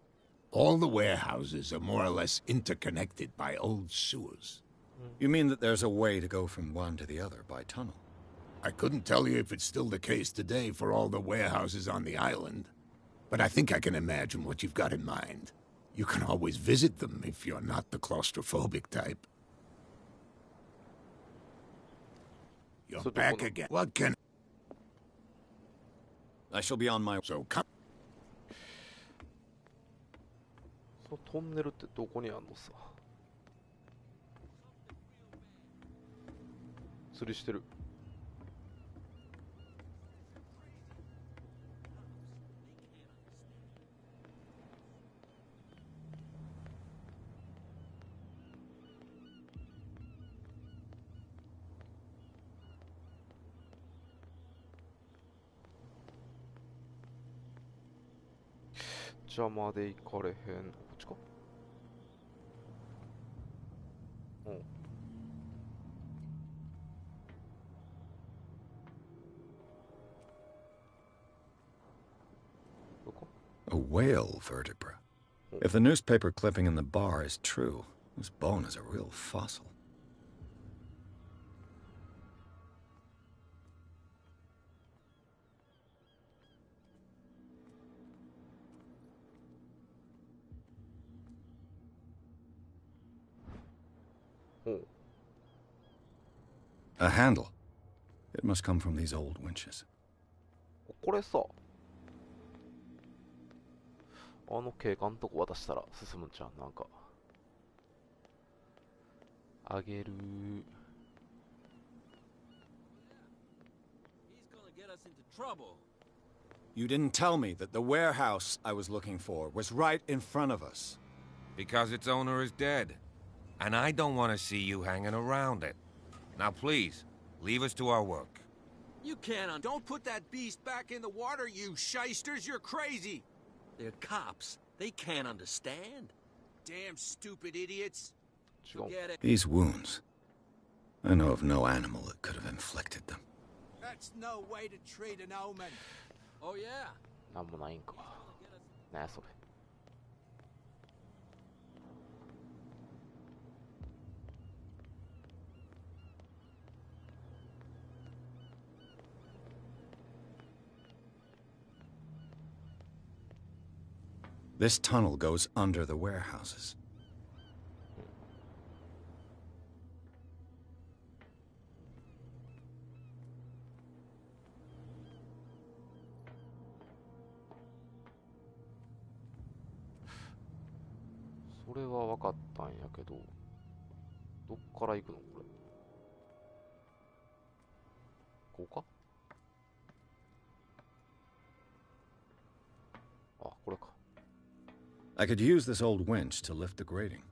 All the warehouses are more or less interconnected by old sewers. You mean that there's a way to go from one to the other by tunnel? I couldn't tell you if it's still the case today for all the warehouses on the island, but I think I can imagine what you've got in mind. You can always visit them if you're not the claustrophobic type. You're back again. What can... I shall be on my... So come... そのトンネルってどこにあんのさ。釣りしてる。邪魔で行かれへん。こっちか。うん。どこ？ A whale vertebra. If the newspaper clipping in the bar is true, this bone is a real fossil. A handle. It must come from these old winches. これさ、あの警官とこ渡したら進むんちゃう？なんかあげる。You didn't tell me that the warehouse I was looking for was right in front of us. Because its owner is dead. And I don't want to see you hanging around it. Now please, leave us to our work. You can't Don't put that beast back in the water, you shysters! You're crazy! They're cops. They can't understand. Damn stupid idiots. Forget it. These wounds. I know of no animal that could have inflicted them. That's no way to treat an omen. Oh yeah. なんもないんか。なんやそれ。This tunnel goes under the warehouses. So それは分かったんやけど、どっから行くのこれ。こうか？あ、これか。I could use this old winch to lift the grating.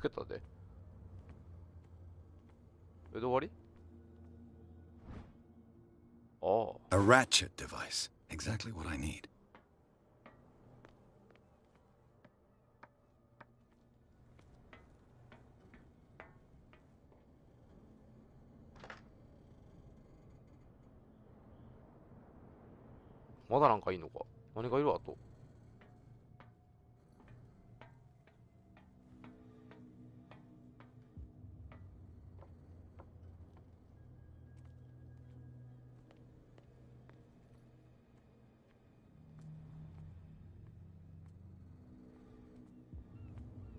つけたで。で終わり？ああ。A ratchet device. Exactly what I need. まだなんかいいのか。何がいるあと。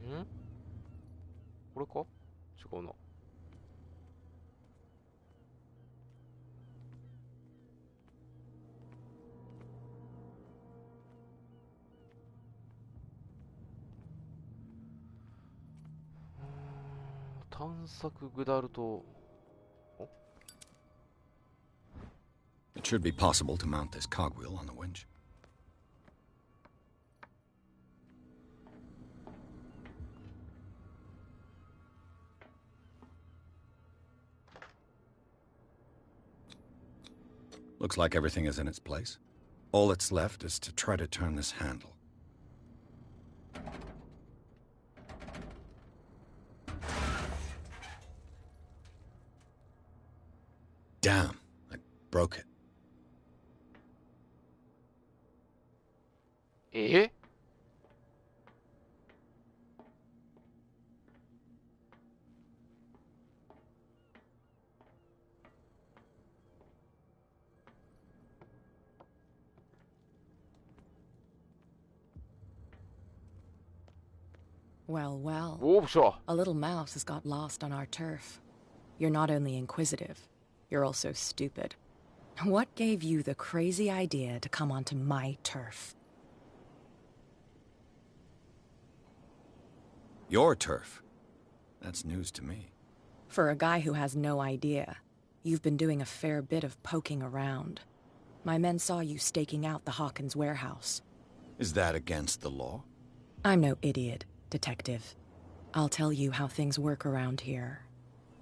ん？これか？違うな。探索グダルト。 It should be possible to mount this cogwheel on the winch. Looks like everything is in its place. All that's left is to try to turn this handle. Damn, I broke it. え？ Well, well. Oh, sure. A little mouse has got lost on our turf. You're not only inquisitive, you're also stupid. What gave you the crazy idea to come onto my turf? Your turf? That's news to me. For a guy who has no idea, you've been doing a fair bit of poking around. My men saw you staking out the Hawkins warehouse. Is that against the law? I'm no idiot, Detective. I'll tell you how things work around here.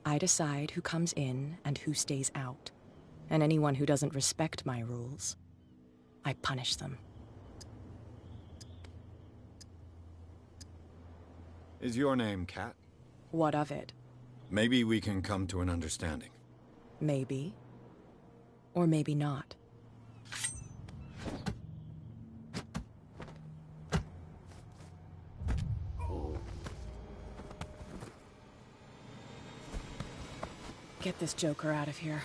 I decide who comes in and who stays out. And anyone who doesn't respect my rules, I punish them. Is your name Kat? What of it? Maybe we can come to an understanding. Maybe. Or maybe not. Get this joker out of here.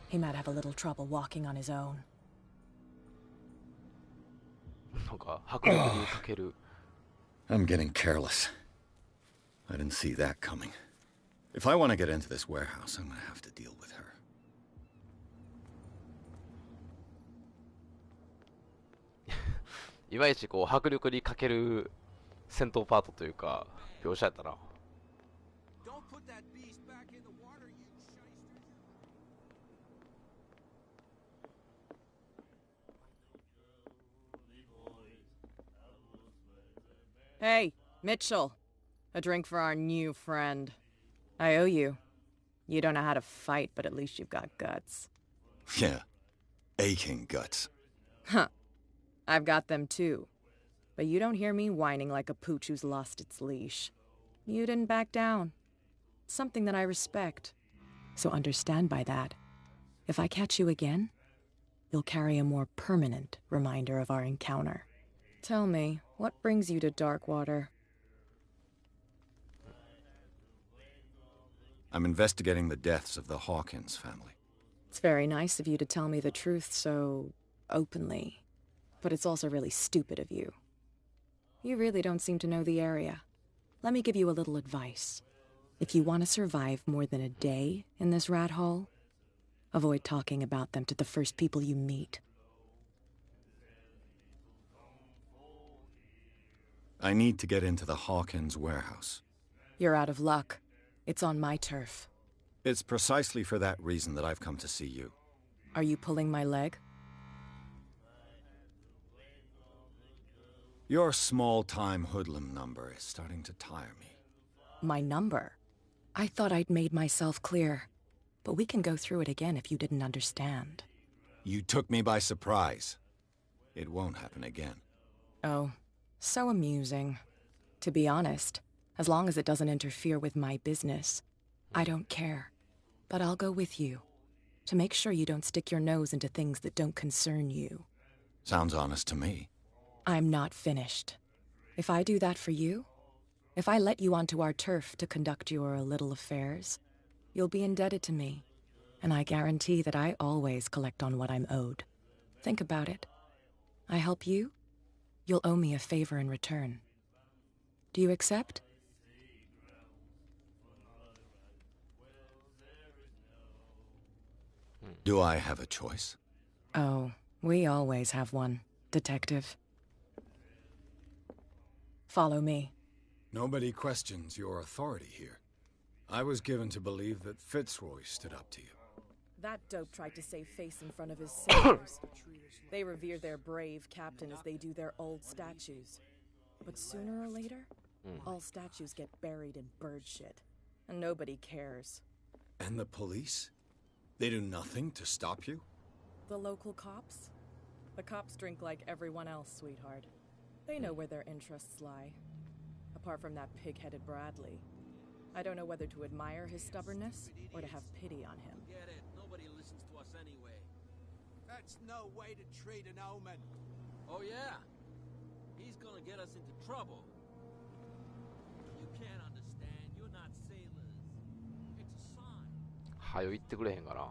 He might have a little trouble walking on his own. なんか迫力にかける。I'm getting careless. I didn't see that coming. If I want to get into this warehouse, I'm gonna have to deal with her. いまいちこう迫力にかける戦闘パートというか描写やったな。Hey, Mitchell. A drink for our new friend. I owe you. You don't know how to fight, but at least you've got guts. Yeah. Aching guts. Huh. I've got them too. But you don't hear me whining like a pooch who's lost its leash. You didn't back down. It's something that I respect. So understand by that. If I catch you again, you'll carry a more permanent reminder of our encounter. Tell me, what brings you to Darkwater? I'm investigating the deaths of the Hawkins family. It's very nice of you to tell me the truth so openly. But it's also really stupid of you. You really don't seem to know the area. Let me give you a little advice. If you want to survive more than a day in this rat hole, avoid talking about them to the first people you meet. I need to get into the Hawkins warehouse. You're out of luck. It's on my turf. It's precisely for that reason that I've come to see you. Are you pulling my leg? Your small-time hoodlum number is starting to tire me. My number. I thought I'd made myself clear, but we can go through it again if you didn't understand. You took me by surprise. It won't happen again. Oh, so amusing. To be honest, as long as it doesn't interfere with my business, I don't care. But I'll go with you, to make sure you don't stick your nose into things that don't concern you. Sounds honest to me. I'm not finished. If I do that for you, if I let you onto our turf to conduct your little affairs, you'll be indebted to me, and I guarantee that I always collect on what I'm owed. Think about it. I help you, you'll owe me a favor in return. Do you accept? Do I have a choice? Oh, we always have one, Detective. Follow me. Nobody questions your authority here. I was given to believe that Fitzroy stood up to you. That dope tried to save face in front of his sailors. They revere their brave captain as they do their old statues. But sooner or later, all statues get buried in bird shit, and nobody cares. And the police? They do nothing to stop you? The local cops? The cops drink like everyone else, sweetheart. They know where their interests lie. Apart from that pig-headed Bradley, I don't know whether to admire his stubbornness or to have pity on him. Get it? Nobody listens to us anyway. That's no way to treat an omen. Oh yeah? He's gonna get us into trouble. You can't understand. You're not sailors. It's a sign. はよ言ってくれへんかな。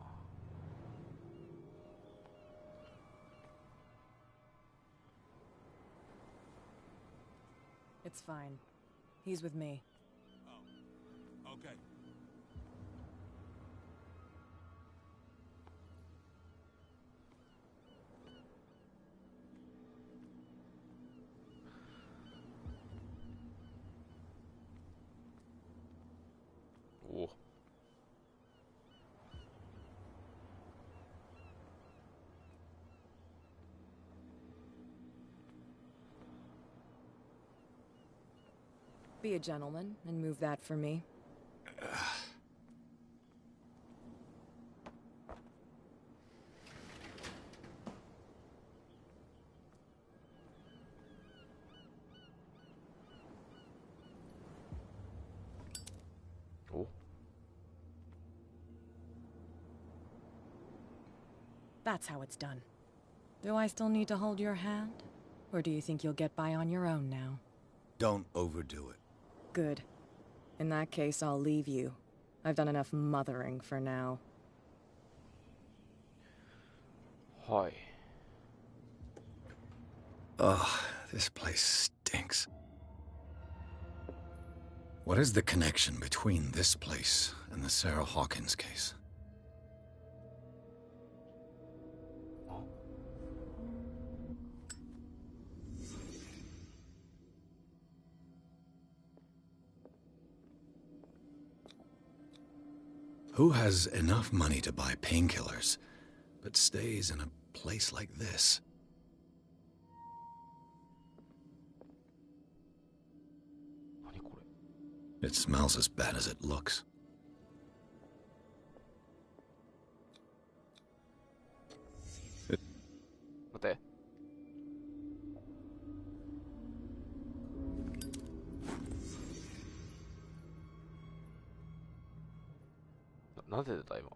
It's fine. He's with me. Oh, okay. Oh. Be a gentleman and move that for me. Oh. That's how it's done. Do I still need to hold your hand? Or do you think you'll get by on your own now? Don't overdo it. Good. In that case, I'll leave you. I've done enough mothering for now. Hi. Ugh, this place stinks. What is the connection between this place and the Sarah Hawkins case? Who has enough money to buy painkillers, but stays in a place like this? It smells as bad as it looks. What?なぜ出た今。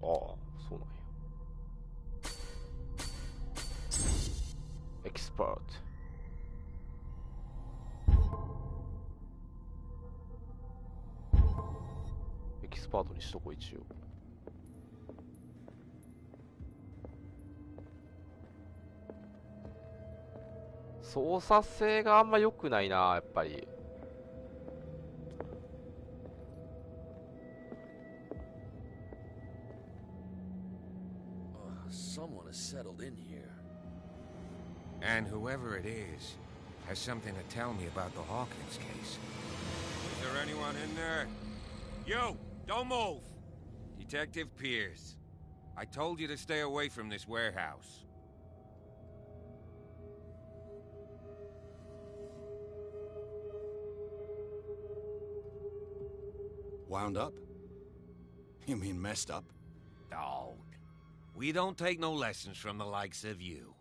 ああ、そうなんや。エキスパート。エキスパートにしとこう一応。操作性があんま良くないな、やっぱり。Someone has settled in here. And whoever it is has something to tell me about the Hawkins case. Is there anyone in there? You! Don't move! Detective Pierce. I told you to stay away from this warehouse. Wound up? You mean messed up? Dog. We don't take no lessons from the likes of you.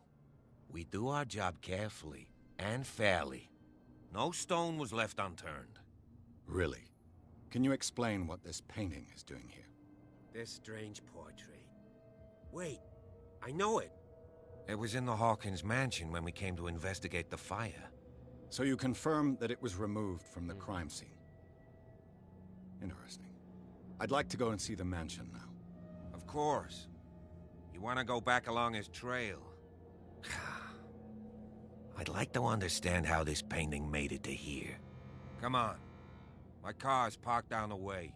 We do our job carefully and fairly. No stone was left unturned. Really? Can you explain what this painting is doing here? This strange portrait. Wait, I know it. It was in the Hawkins mansion when we came to investigate the fire. So you confirm that it was removed from the crime scene? Interesting. I'd like to go and see the mansion now. Of course. You want to go back along his trail? I'd like to understand how this painting made it to here. Come on. My car's parked down the way.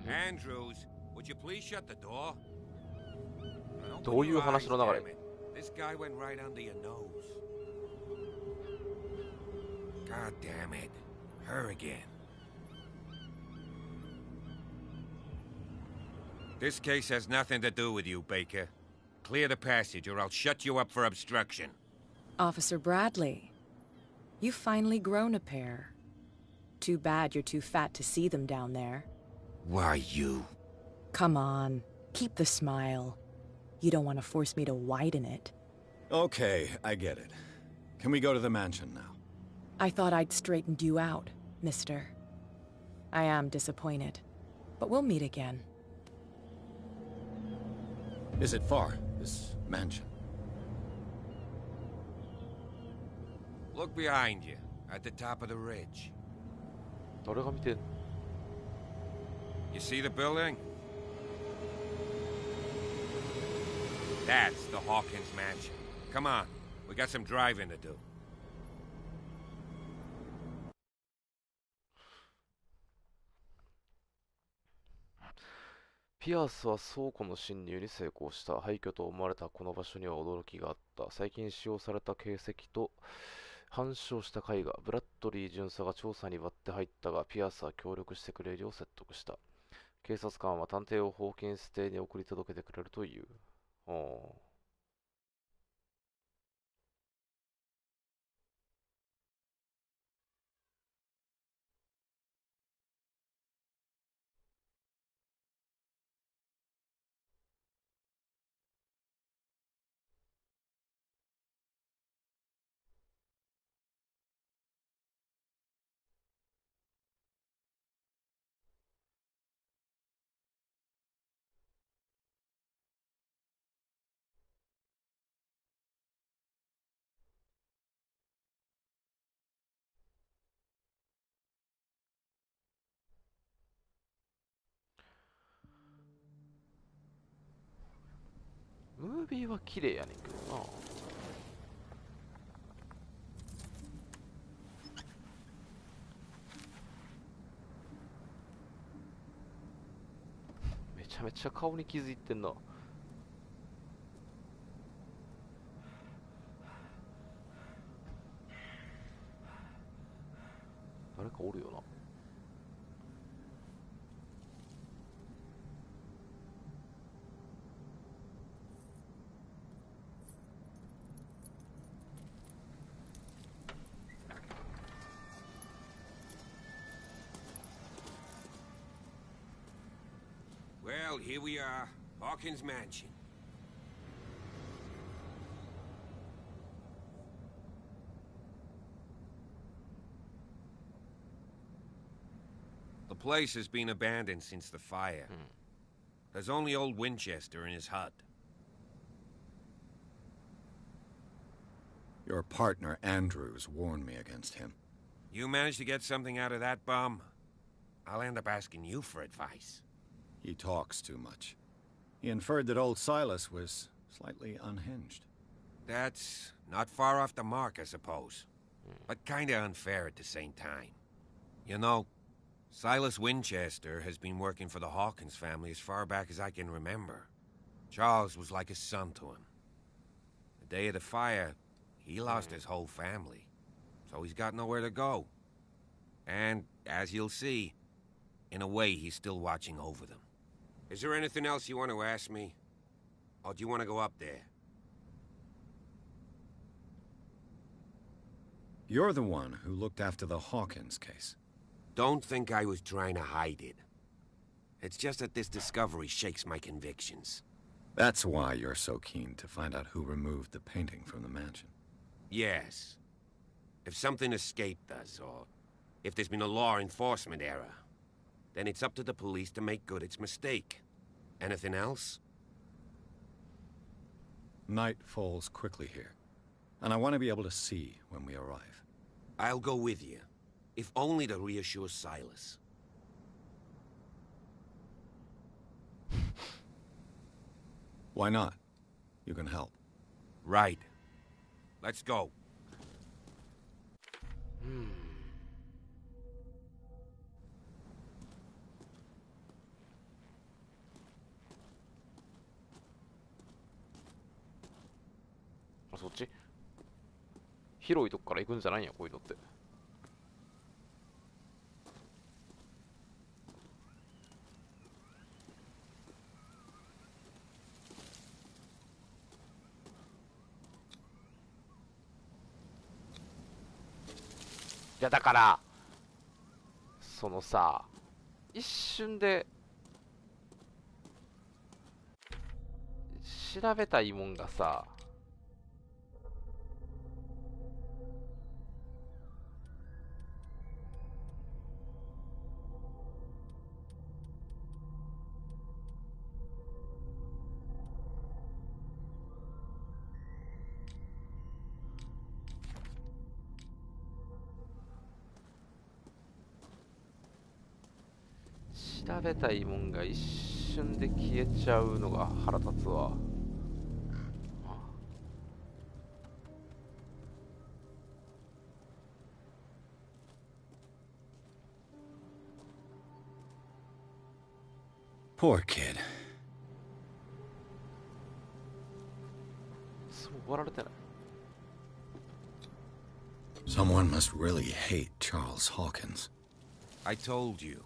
Andrews, would you please shut the door? どういう話の流れ? This guy went right under your nose. God damn it. Her again. This case has nothing to do with you, Baker. Clear the passage or I'll shut you up for obstruction. Officer Bradley, you've finally grown a pair. Too bad you're too fat to see them down there. Why, you? Come on, keep the smile. You don't want to force me to widen it. Okay, I get it. Can we go to the mansion now? I thought I'd straightened you out, mister. I am disappointed, but we'll meet again. Is it far, this mansion? Look behind you, at the top of the ridge. You see the building? That's the Hawkins mansion. Come on, we got some driving to do. ピアスは倉庫の侵入に成功した。廃墟と思われたこの場所には驚きがあった。最近使用された形跡と反証した絵画、ブラッドリー巡査が調査に割って入ったが、ピアスは協力してくれるよう説得した。警察官は探偵をホーキンス邸に送り届けてくれるという。ムービーは綺麗やねんけどな。めちゃめちゃ顔に気づいてんな。誰かおるよな。Well, here we are, Hawkins Mansion. The place has been abandoned since the fire. There's only old Winchester in his hut. Your partner, Andrews, warned me against him. You managed to get something out of that bum? I'll end up asking you for advice. He talks too much. He inferred that old Silas was slightly unhinged. That's not far off the mark, I suppose. But kinda unfair at the same time. You know, Silas Winchester has been working for the Hawkins family as far back as I can remember. Charles was like a son to him. The day of the fire, he lost his whole family. So he's got nowhere to go. And, as you'll see, in a way, he's still watching over them. Is there anything else you want to ask me? Or do you want to go up there? You're the one who looked after the Hawkins case. Don't think I was trying to hide it. It's just that this discovery shakes my convictions. That's why you're so keen to find out who removed the painting from the mansion. Yes. If something escaped us, or if there's been a law enforcement error, then it's up to the police to make good its mistake. Anything else? Night falls quickly here, and I want to be able to see when we arrive. I'll go with you, if only to reassure Silas. Why not? You can help. Right. Let's go.あ、そっち？広いとこから行くんじゃないんや、こういうのって。いやだからそのさ、一瞬で調べたいもんがさ、調べたいもんが一瞬で消えちゃうのが腹立つわ。Poor kid. そう終わられてない。Someone must really hate Charles Hawkins. I told you.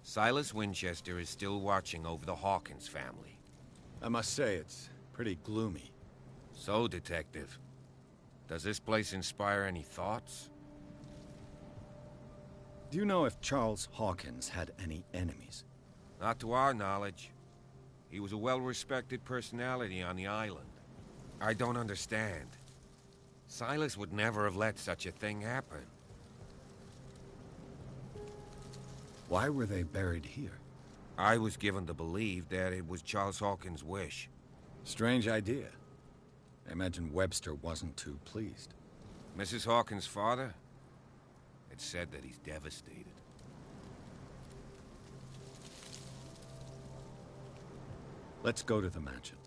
Silas Winchester is still watching over the Hawkins family. I must say, it's pretty gloomy. So, Detective, does this place inspire any thoughts? Do you know if Charles Hawkins had any enemies? Not to our knowledge. He was a well-respected personality on the island. I don't understand. Silas would never have let such a thing happen. Why were they buried here? I was given to believe that it was Charles Hawkins' wish. Strange idea. I imagine Webster wasn't too pleased. Mrs. Hawkins' father? It's said that he's devastated. Let's go to the mansion.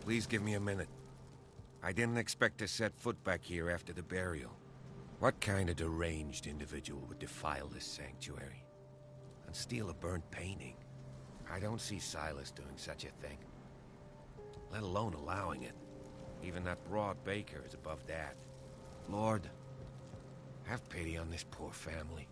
Please give me a minute. I didn't expect to set foot back here after the burial. What kind of deranged individual would defile this sanctuary? And steal a burnt painting? I don't see Silas doing such a thing. Let alone allowing it. Even that broad baker is above that. Lord, have pity on this poor family.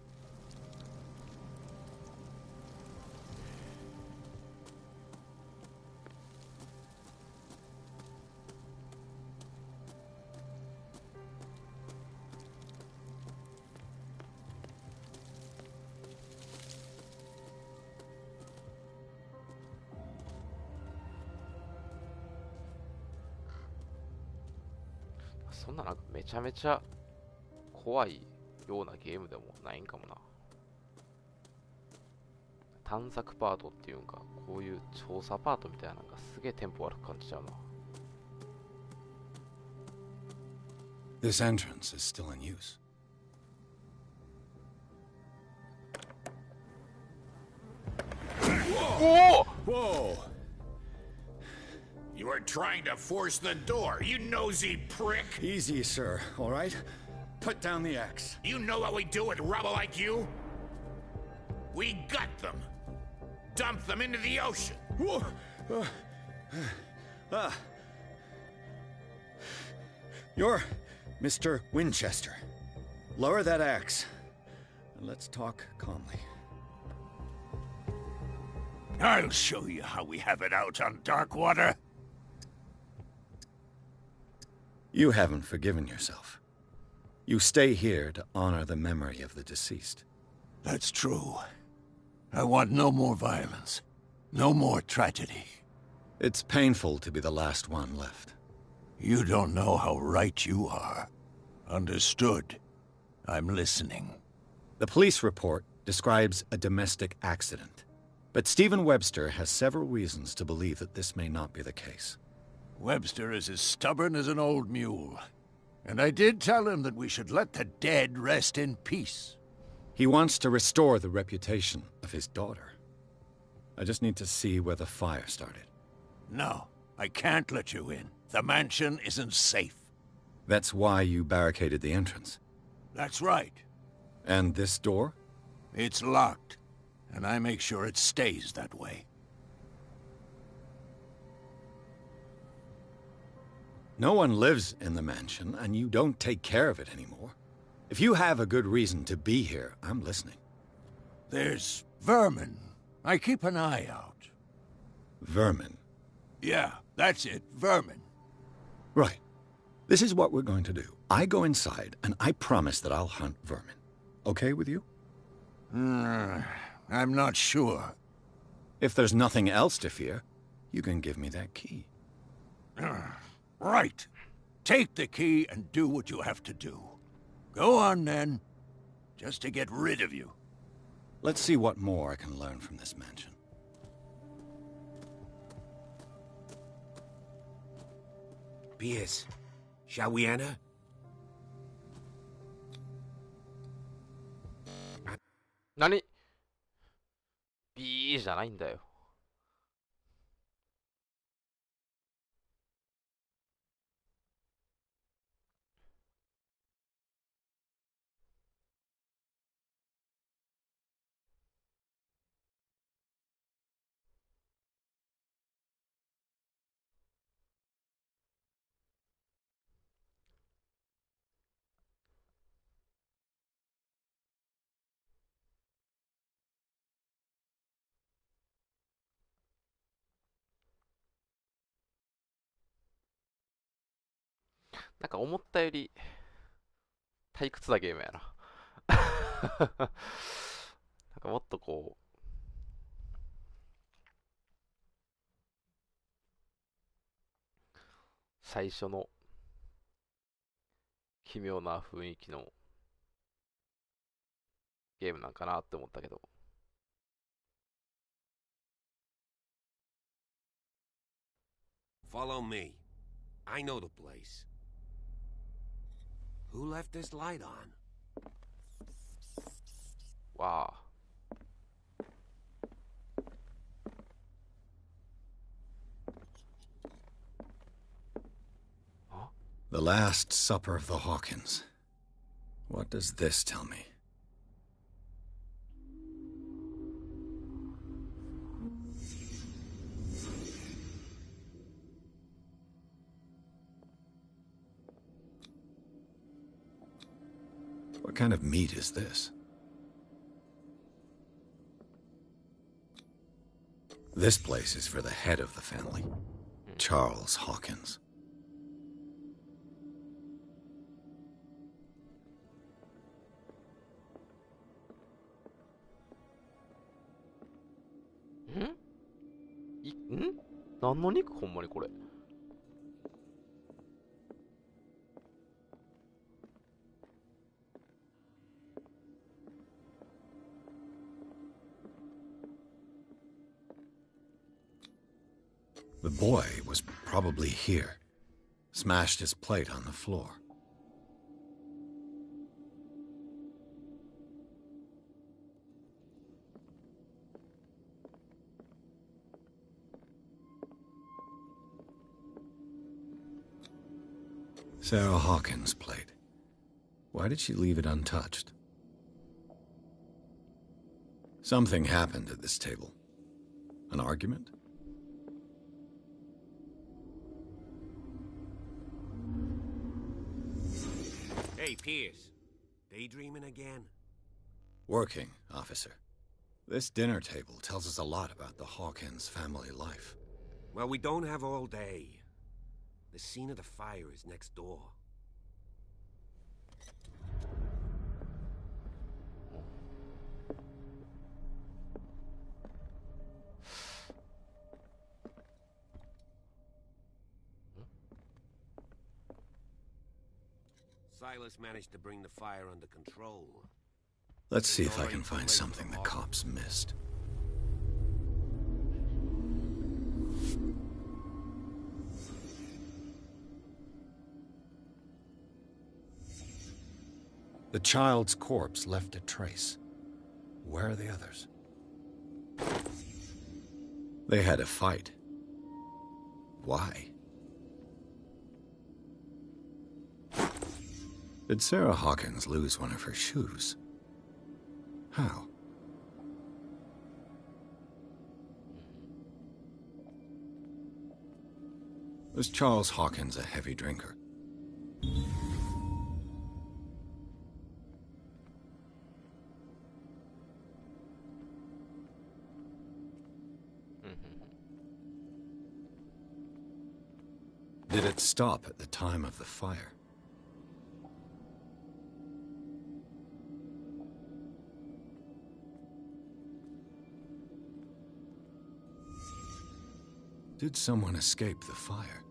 So そんななんかめちゃめちゃ怖いようなゲームでもないんかもな。探索パートっていうんか、こういう調査パートみたいなのがすげえテンポ悪く感じちゃうな。This entrance is still in use. Whoa! Whoa! You were trying to force the door, you nosy prick! Easy, sir, all right? Put down the axe. You know what we do with rubble like you? We gut them. Dump them into the ocean. You're Mr. Winchester. Lower that axe, and let's talk calmly. I'll show you how we have it out on Darkwater. You haven't forgiven yourself. You stay here to honor the memory of the deceased. That's true. I want no more violence. No more tragedy. It's painful to be the last one left. You don't know how right you are. Understood. I'm listening. The police report describes a domestic accident. But Stephen Webster has several reasons to believe that this may not be the case. Webster is as stubborn as an old mule. And I did tell him that we should let the dead rest in peace. He wants to restore the reputation of his daughter. I just need to see where the fire started. No, I can't let you in. The mansion isn't safe. That's why you barricaded the entrance. That's right. And this door? It's locked. And I make sure it stays that way. No one lives in the mansion, and you don't take care of it anymore. If you have a good reason to be here, I'm listening. There's vermin. I keep an eye out. Vermin? Yeah, that's it, vermin. Right. This is what we're going to do. I go inside, and I promise that I'll hunt vermin. Okay with you? I'm not sure. If there's nothing else to fear, you can give me that key. Right. Take the key and do what you have to do. Go on, then. Just to get rid of you. Let's see what more I can learn from this mansion. Pierce, shall we enter?何？ B じゃないんだよ。なんか思ったより退屈なゲームやな。なんかもっとこう最初の奇妙な雰囲気のゲームなんかなって思ったけど。Follow me. I know the place. Who left this light on? Wow. Huh? The Last Supper of the Hawkins. What does this tell me? What kind of meat is this? This place is for the head of the family, Charles Hawkins. Hmm? 何の肉ほんまにこれ。The boy was probably here. Smashed his plate on the floor. Sarah Hawkins' plate. Why did she leave it untouched? Something happened at this table. An argument? Hey, Pierce. Daydreaming again? Working, officer. This dinner table tells us a lot about the Hawkins family life. Well, we don't have all day. The scene of the fire is next door. Silas managed to bring the fire under control. Let's see if I can find something the cops missed. The child's corpse left a trace. Where are the others? They had a fight. Why? Did Sarah Hawkins lose one of her shoes? How? Was Charles Hawkins a heavy drinker? Did it stop at the time of the fire? Did someone escape the fire?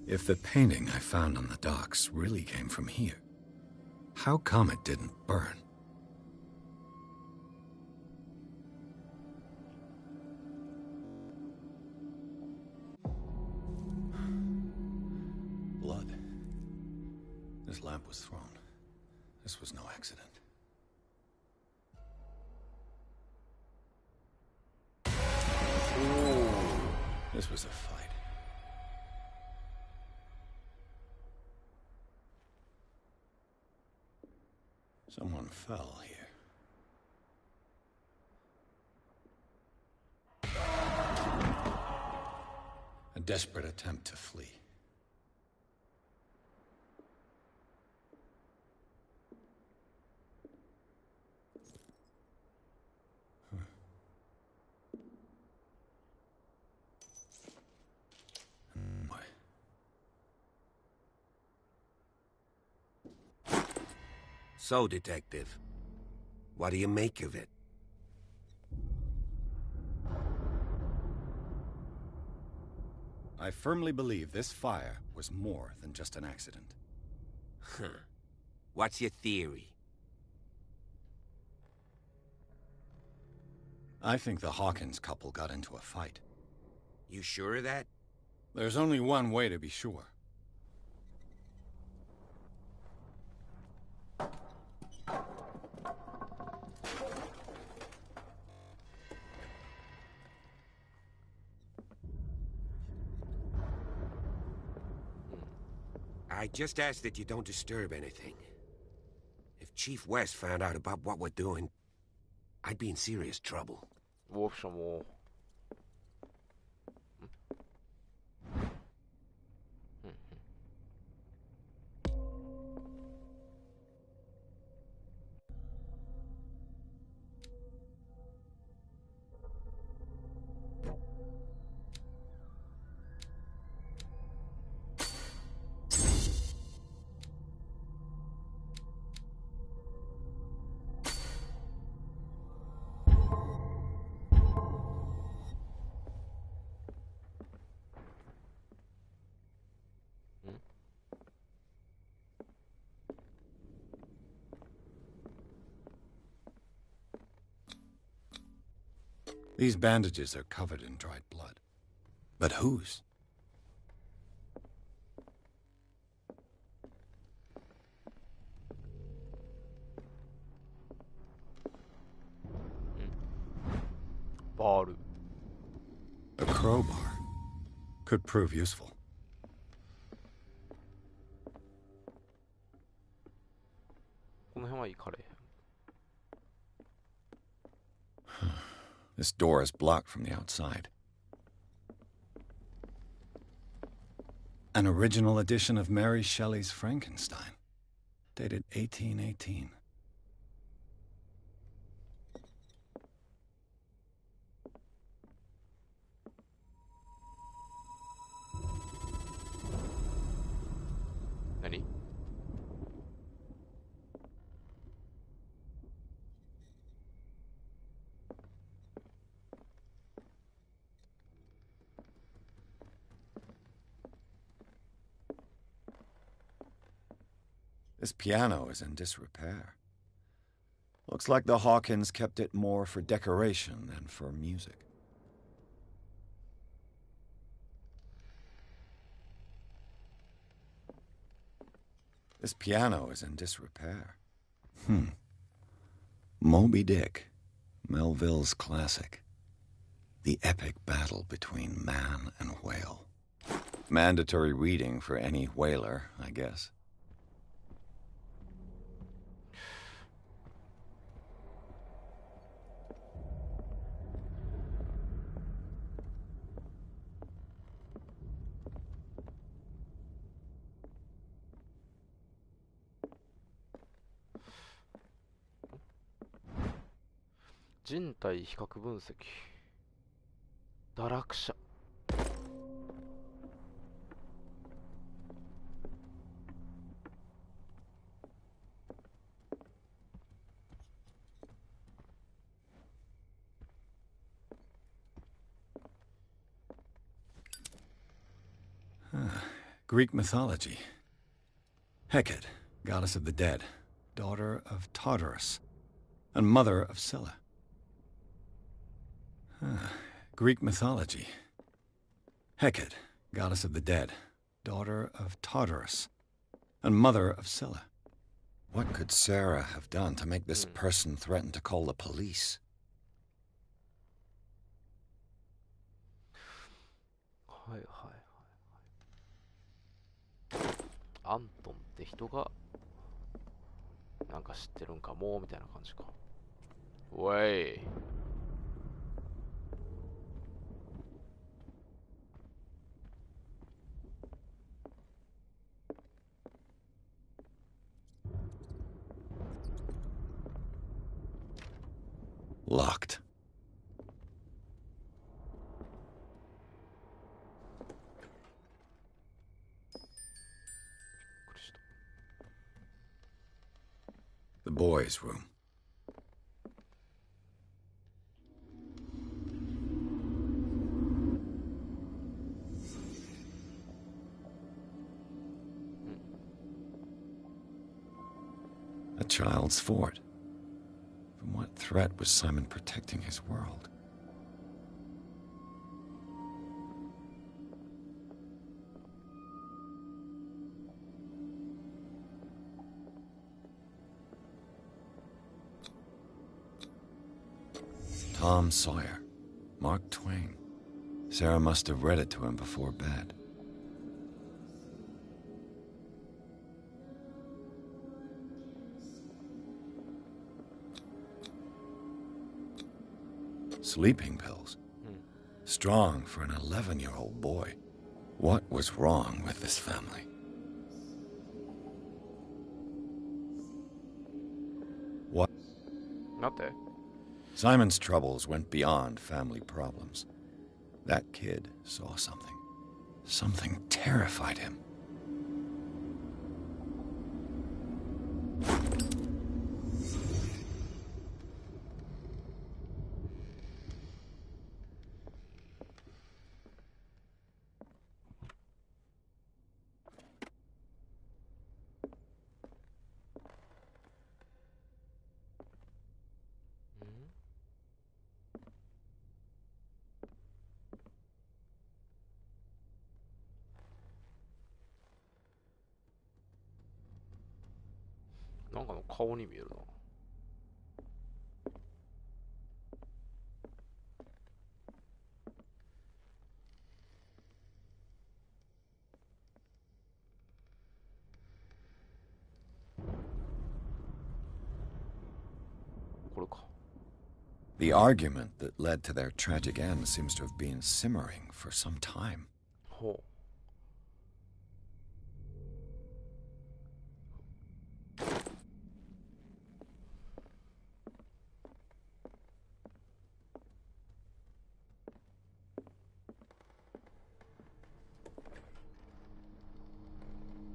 If the painting I found on the docks really came from here, how come it didn't burn? Blood. This lamp was thrown. This was no accident. Ooh. This was a fight. Someone fell here. A desperate attempt to flee. So, Detective, what do you make of it? I firmly believe this fire was more than just an accident. Huh. What's your theory? I think the Hawkins couple got into a fight. You sure of that? There's only one way to be sure. I just ask that you don't disturb anything. If Chief West found out about what we're doing, I'd be in serious trouble. These bandages are covered in dried blood. But whose? A crowbar. Could prove useful. This door is blocked from the outside. An original edition of Mary Shelley's Frankenstein, dated 1818. Nani? This piano is in disrepair. Looks like the Hawkins kept it more for decoration than for music. This piano is in disrepair. Moby Dick, Melville's classic. The epic battle between man and whale. Mandatory reading for any whaler, I guess.「人体比較分析」「堕落者」Greek mythology. Hecate, goddess of the dead, daughter of Tartarus, and mother of Scylla. Greek mythology. Hecate, goddess of the dead, daughter of Tartarus, and mother of Scylla. What could Sarah have done to make this person threaten to call the police? はいはいはいはい。アントンって人がなんか知ってるんかもみたいな感じか。おい。Locked. The boys' room. A child's fort. From what threat was Simon protecting his world? Tom Sawyer. Mark Twain. Sarah must have read it to him before bed. Sleeping pills. Strong for an 11-year-old boy. What was wrong with this family? What? Not there. Simon's troubles went beyond family problems. That kid saw something. Something terrified him.なんかの顔に見えるな。これか。The argument that led to their tragic end seems to have been simmering for some time. ほう。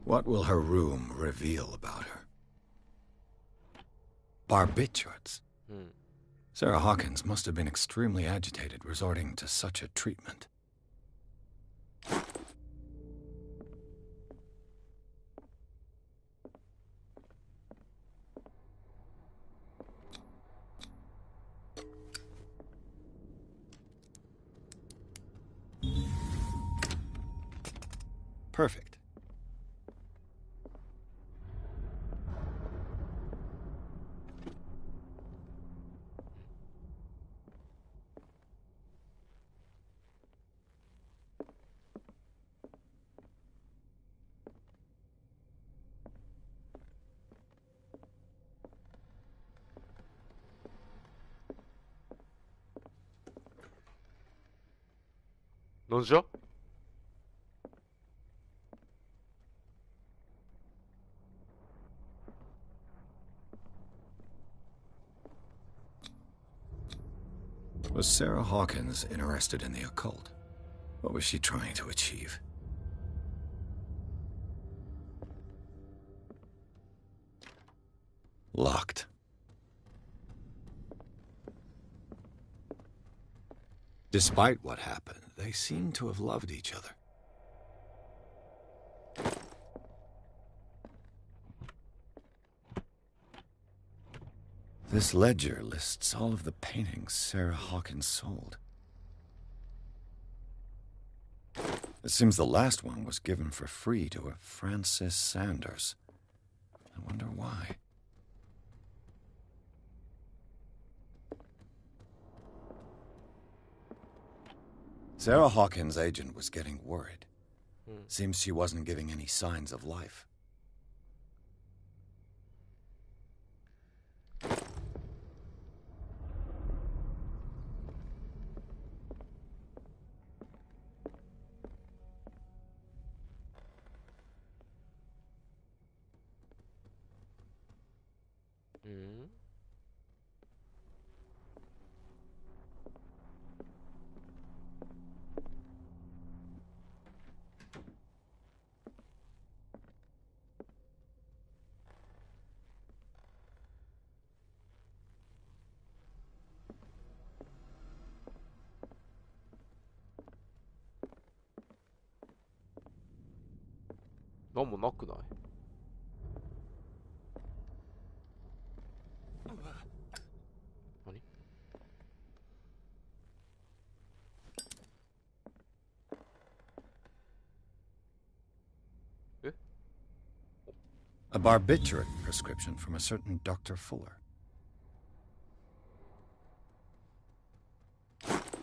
What will her room reveal about her? Barbiturates? Sarah Hawkins must have been extremely agitated resorting to such a treatment. Perfect. Non già? Was Sarah Hawkins interested in the occult? What was she trying to achieve? Locked. Despite what happened, they seem to have loved each other. This ledger lists all of the paintings Sarah Hawkins sold. It seems the last one was given for free to a Francis Sanders. I wonder why. Sarah Hawkins' agent was getting worried. Seems she wasn't giving any signs of life.なんもなくない？何？ A barbiturate prescription from a certain Dr. Fuller.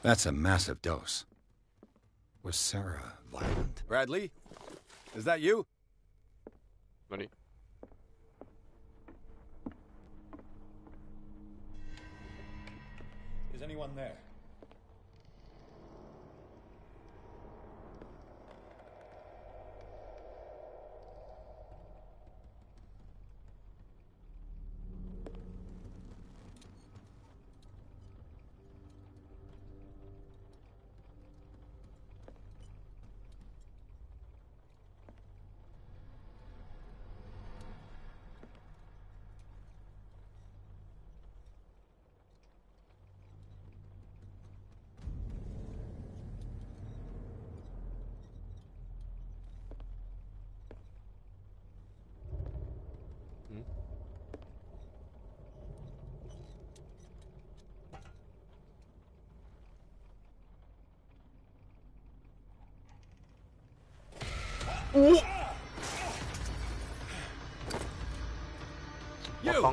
That's a massive dose. Was Sarah violent? Bradley? Is that you? Money. Is anyone there?3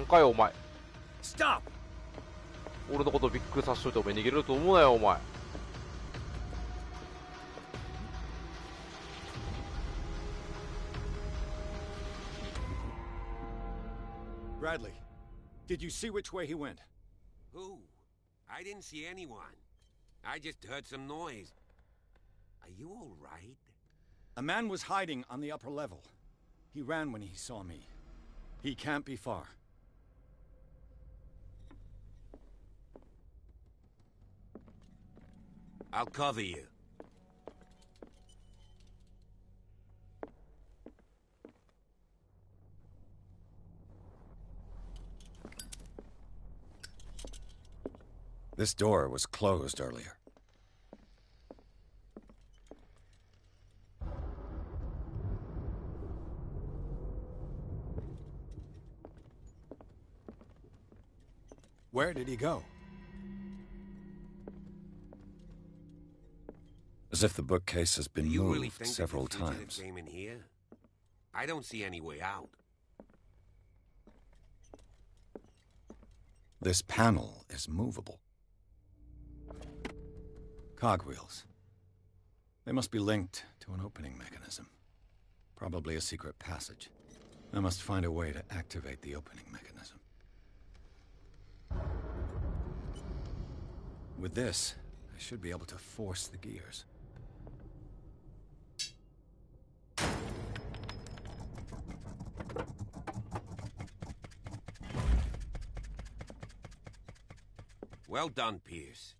回お前 Stop! 俺のことびっくりさせといてお前逃げれると思うなよお前 Bradley, did you see which way he went? Who? I didn't see anyone. I just heard some noise. Are you all right? A man was hiding on the upper level. He ran when he saw me. He can't be far. I'll cover you. This door was closed earlier. Where did he go? As if the bookcase has been You moved really think several that the fugitive times. came in here? I don't see any way out. This panel is movable. Cogwheels. They must be linked to an opening mechanism. Probably a secret passage. I must find a way to activate the opening mechanism. With this, I should be able to force the gears. Well done, Pierce.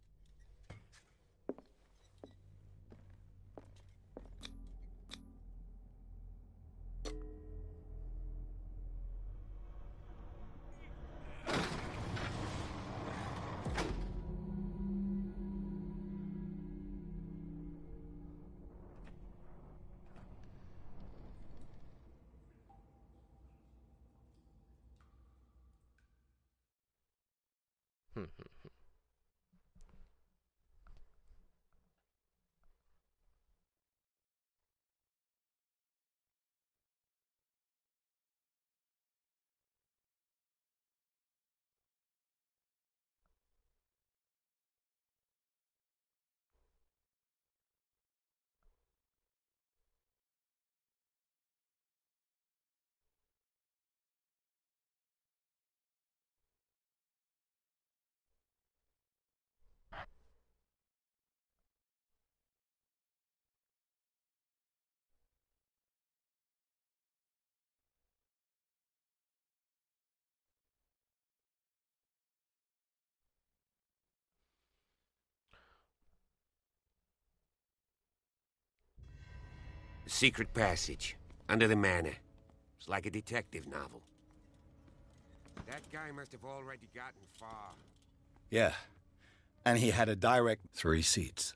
Secret passage, under the manor. It's like a detective novel. That guy must have already gotten far. Yeah. And he had a direct 3 seats.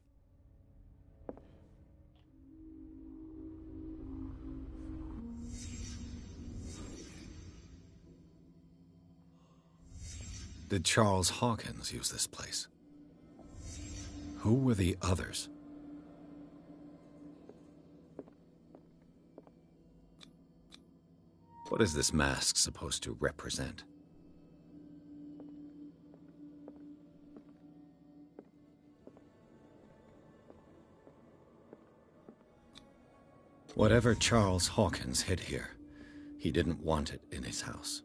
Did Charles Hawkins use this place? Who were the others? What is this mask supposed to represent? Whatever Charles Hawkins hid here, he didn't want it in his house.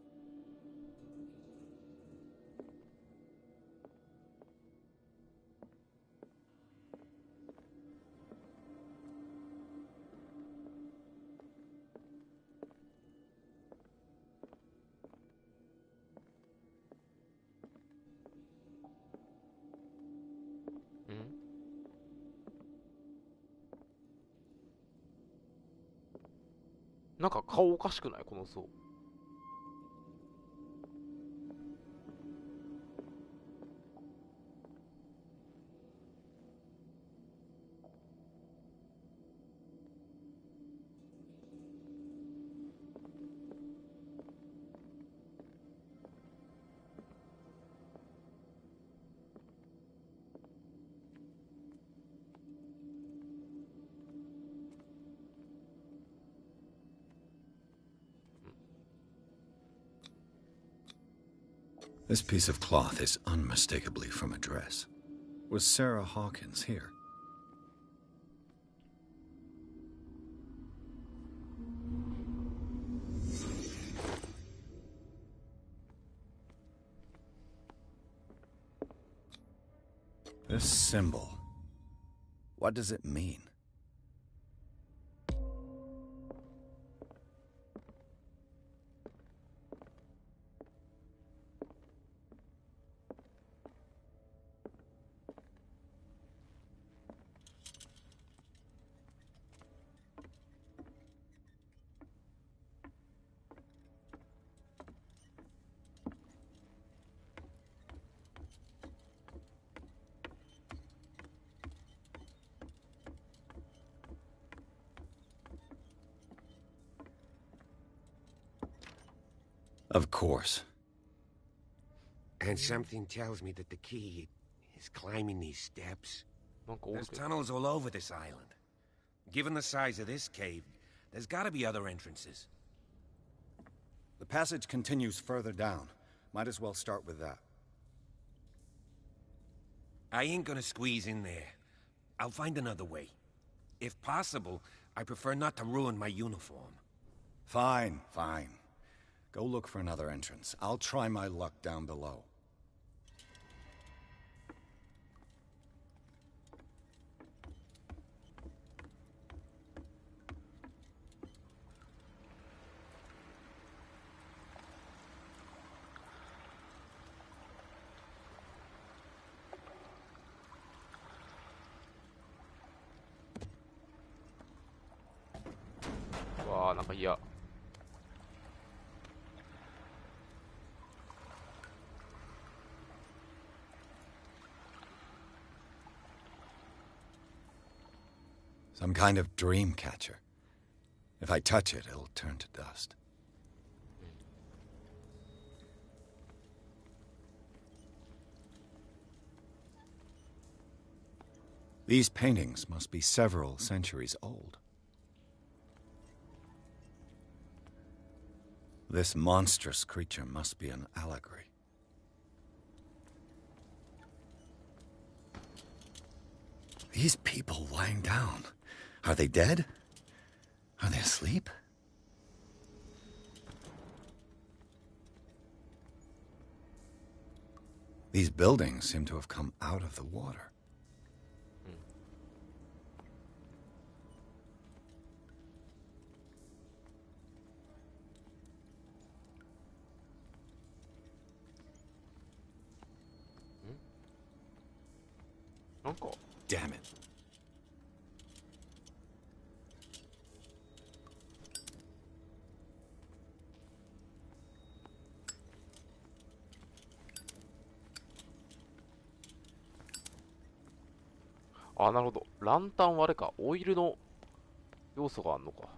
なんか顔おかしくないこの層。This piece of cloth is unmistakably from a dress. Was Sarah Hawkins here? This symbol. What does it mean? Of course. And something tells me that the key is climbing these steps. There's tunnels all over this island. Given the size of this cave, there's gotta be other entrances. The passage continues further down. Might as well start with that. I ain't gonna squeeze in there. I'll find another way. If possible, I prefer not to ruin my uniform. Fine, fine. Go look for another entrance. I'll try my luck down below. Wow, なんか嫌。Some kind of dream catcher. If I touch it, it'll turn to dust. These paintings must be several centuries old. This monstrous creature must be an allegory. These people lying down. Are they dead? Are they asleep? These buildings seem to have come out of the water. Uncle. Damn it.あ、なるほど。ランタンはあれか。オイルの要素があるのか。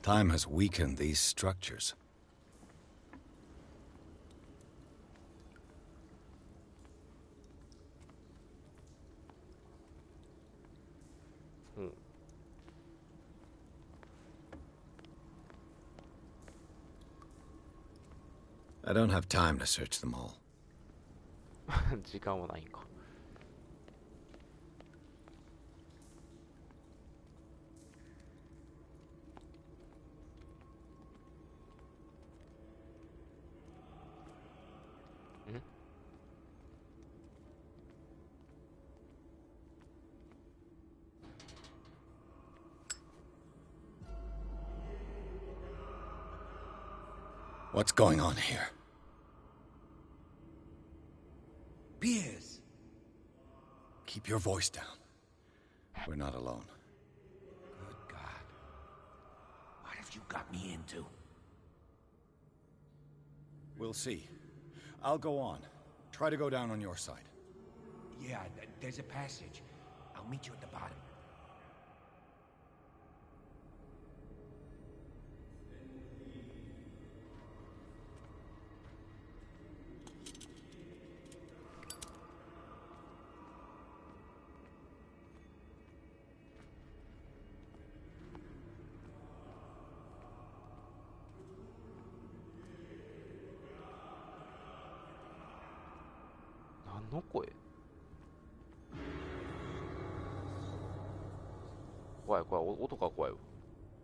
Time has weakened these structures. I don't have time to search them all. 時間はないんか。What's going on here? Piers! Keep your voice down. We're not alone. Good God. What have you got me into? We'll see. I'll go on. Try to go down on your side. Yeah, there's a passage. I'll meet you at the bottom. の声。怖い怖い、音が怖い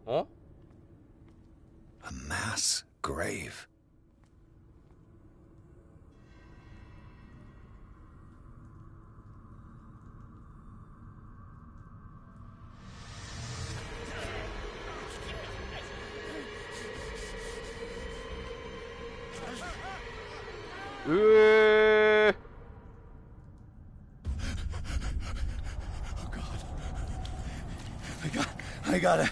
わ。ん？ A mass grave. Oh God. I gotta.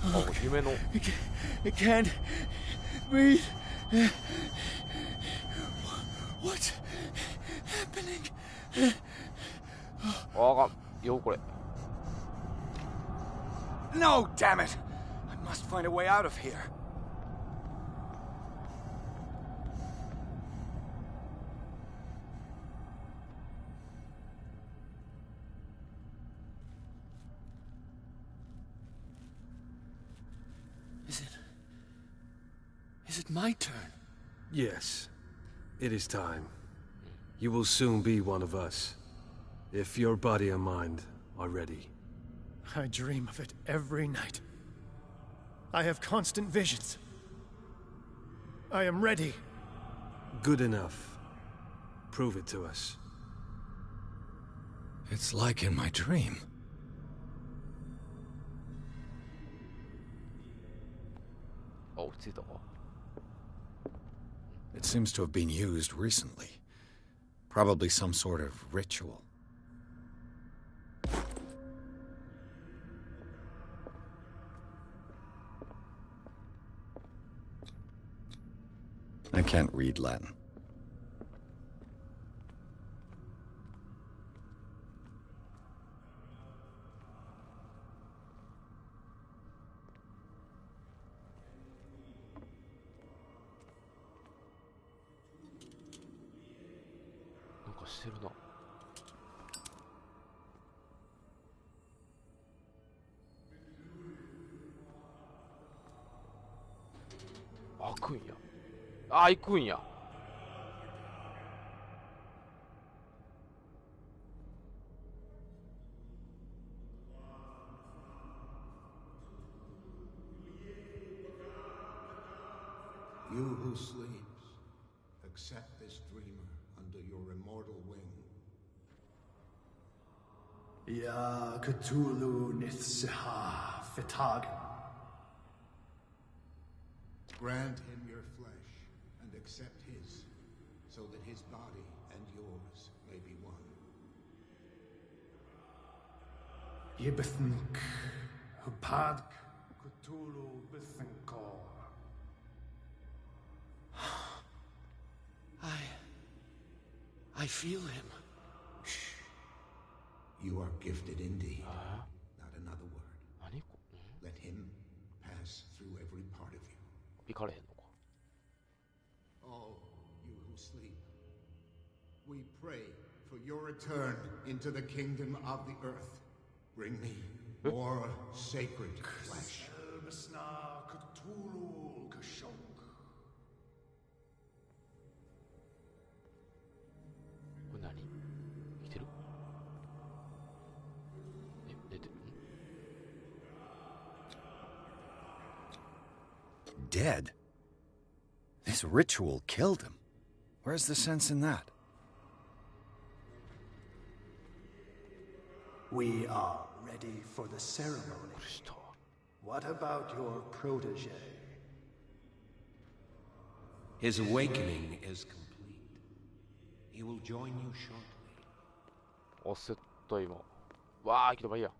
Oh, I can't breathe. What's happening? あかんよこれ。 No, damn it! I must find a way out of here. Is it my turn? Yes. It is time. You will soon be one of us. If your body and mind are ready. I dream of it every night. I have constant visions. I am ready. Good enough. Prove it to us. It's like in my dream. Oh, it seems to have been used recently. Probably some sort of ritual. I can't read Latin. Ah, 行くんや。You who sleeps, accept this dreamer under your immortal wing. Ya Cthulhu Nithsiha Fitag. Grant him your flesh and accept his, so that his body and yours may be one. Yibithink Hupad Cthulhu Bithinkor. I feel him. Shh. You are gifted indeed. Not another word. Let him pass through every part of you. Oh, you who sleep, we pray for your return into the kingdom of the earth. Bring me more sacred flesh. Dead? This ritual killed him. Where's the sense in that? We are ready for the ceremony. What about your protege? His awakening is complete. He will join you shortly. 焦った今。わあ、来たばいいや。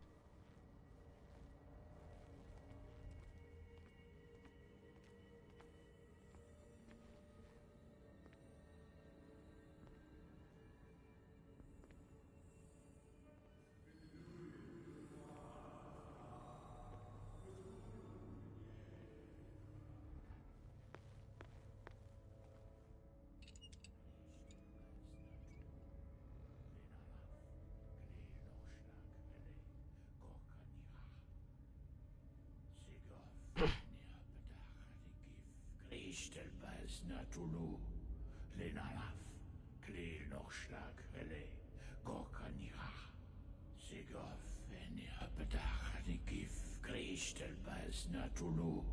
Kristelbas natulu, lenalaf, klil nochschlag, hele, gorkanira, sigov, eni apetach, nikif, Kristelbas natulu,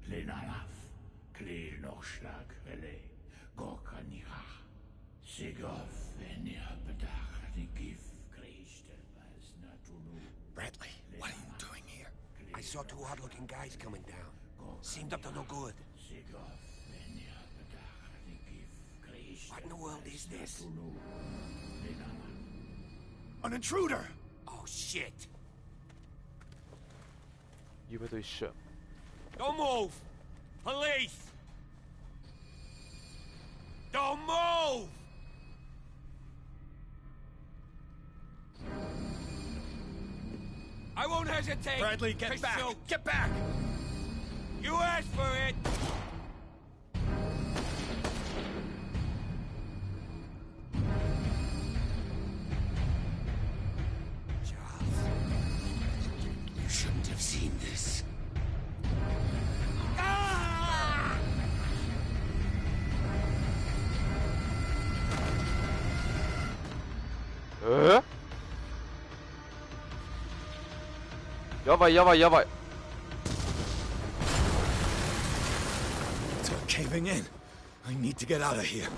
lenalaf, klil nochschlag, hele, gorkanira, sigov, eni apetach, nikif, Kristelbas natulu. Bradley, what are you doing here? I saw two odd-looking guys coming down. Seemed up to no good. What in the world is this? An intruder! Oh, shit! 夢と一緒。 Don't move! Police! Don't move! I won't hesitate! Bradley, get back! Shoot. Get back! You asked for it! Charles, you shouldn't have seen this. Ah!やばいやばいやばい。 It's all caving in. I need to get out of here. や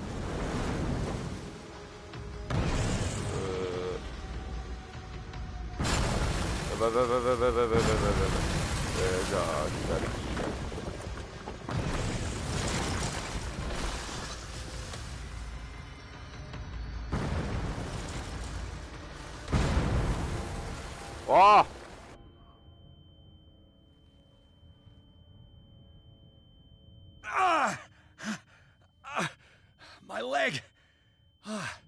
ばいやばいやばいやばいやばいやばいやばい。じゃあ左。わあ。 My leg! Ah.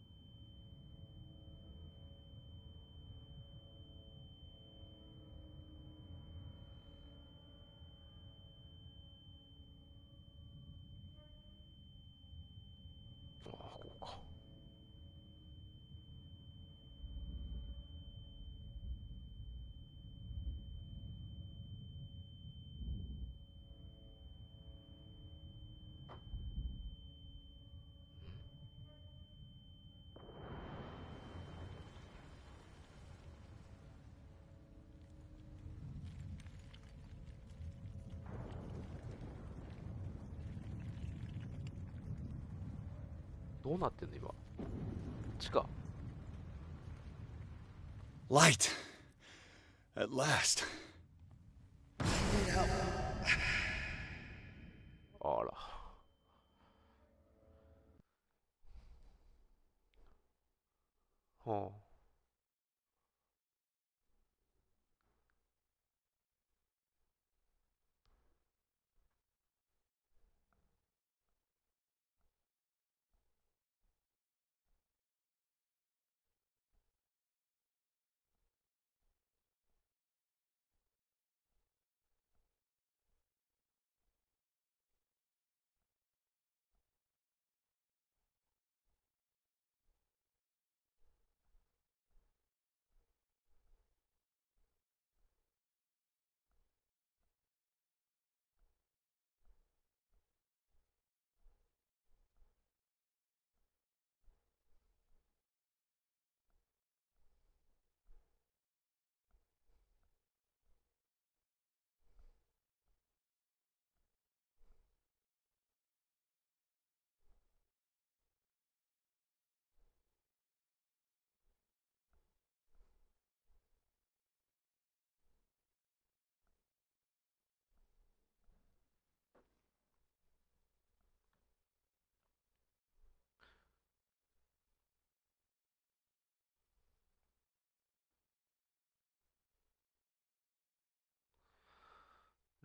どうなってんの今。地下。 Light. At last. あら。はあ。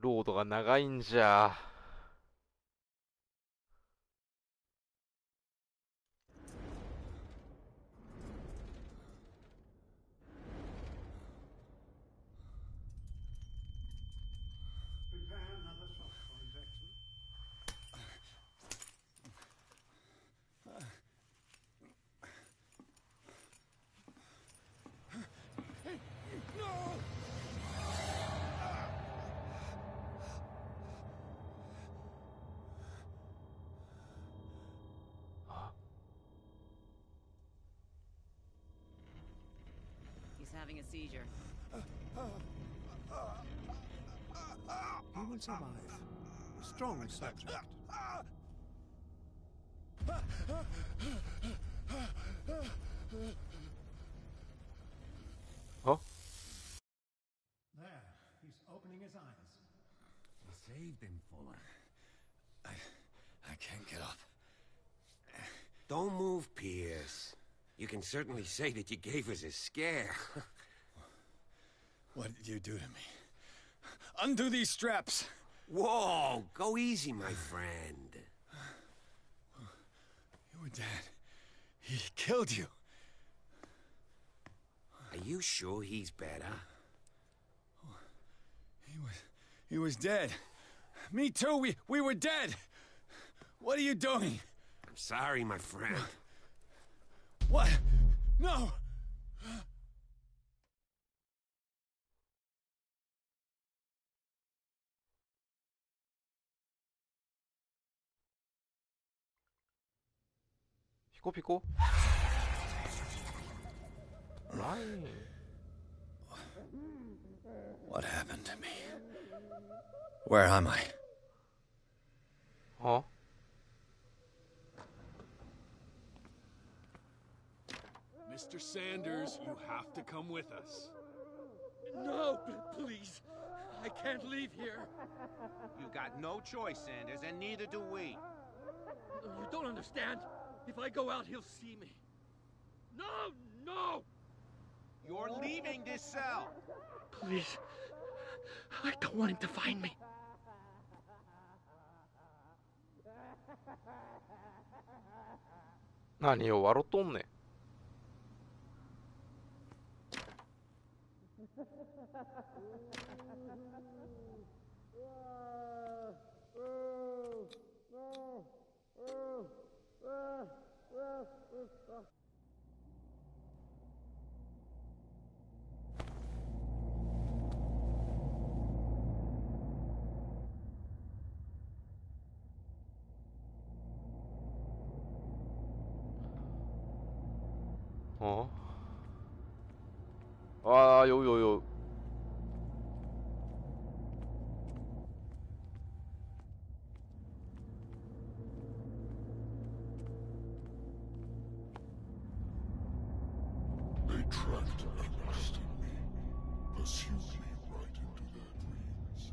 ロードが長いんじゃ。No! 。 Hey, い no! い No! よ No! いいよ。 No! having a seizure. He will survive. A strong subject. Huh? There, he's opening his eyes. You saved him, Fuller. I can't get up. Don't move, Pierce. You can certainly say that you gave us a scare. What did you do to me? Undo these straps! Whoa! Go easy, my friend. Your dad, he killed you. Are you sure he's better? He was dead. Me too, we were dead. What are you doing? I'm sorry, my friend. What? No! 피코 피코. Right. What happened to me? Where am I? Huh? Mr. Sanders, you have to come with us. No, please. I can't leave here. You got no choice, Sanders, and neither do we. You don't understand. If I go out, he'll see me. No, no! You're leaving this cell. Please. I don't want him to find me.何を笑っとんねん。ああ、よよよ。They tracked and arrested me, pursued me right into their dreams.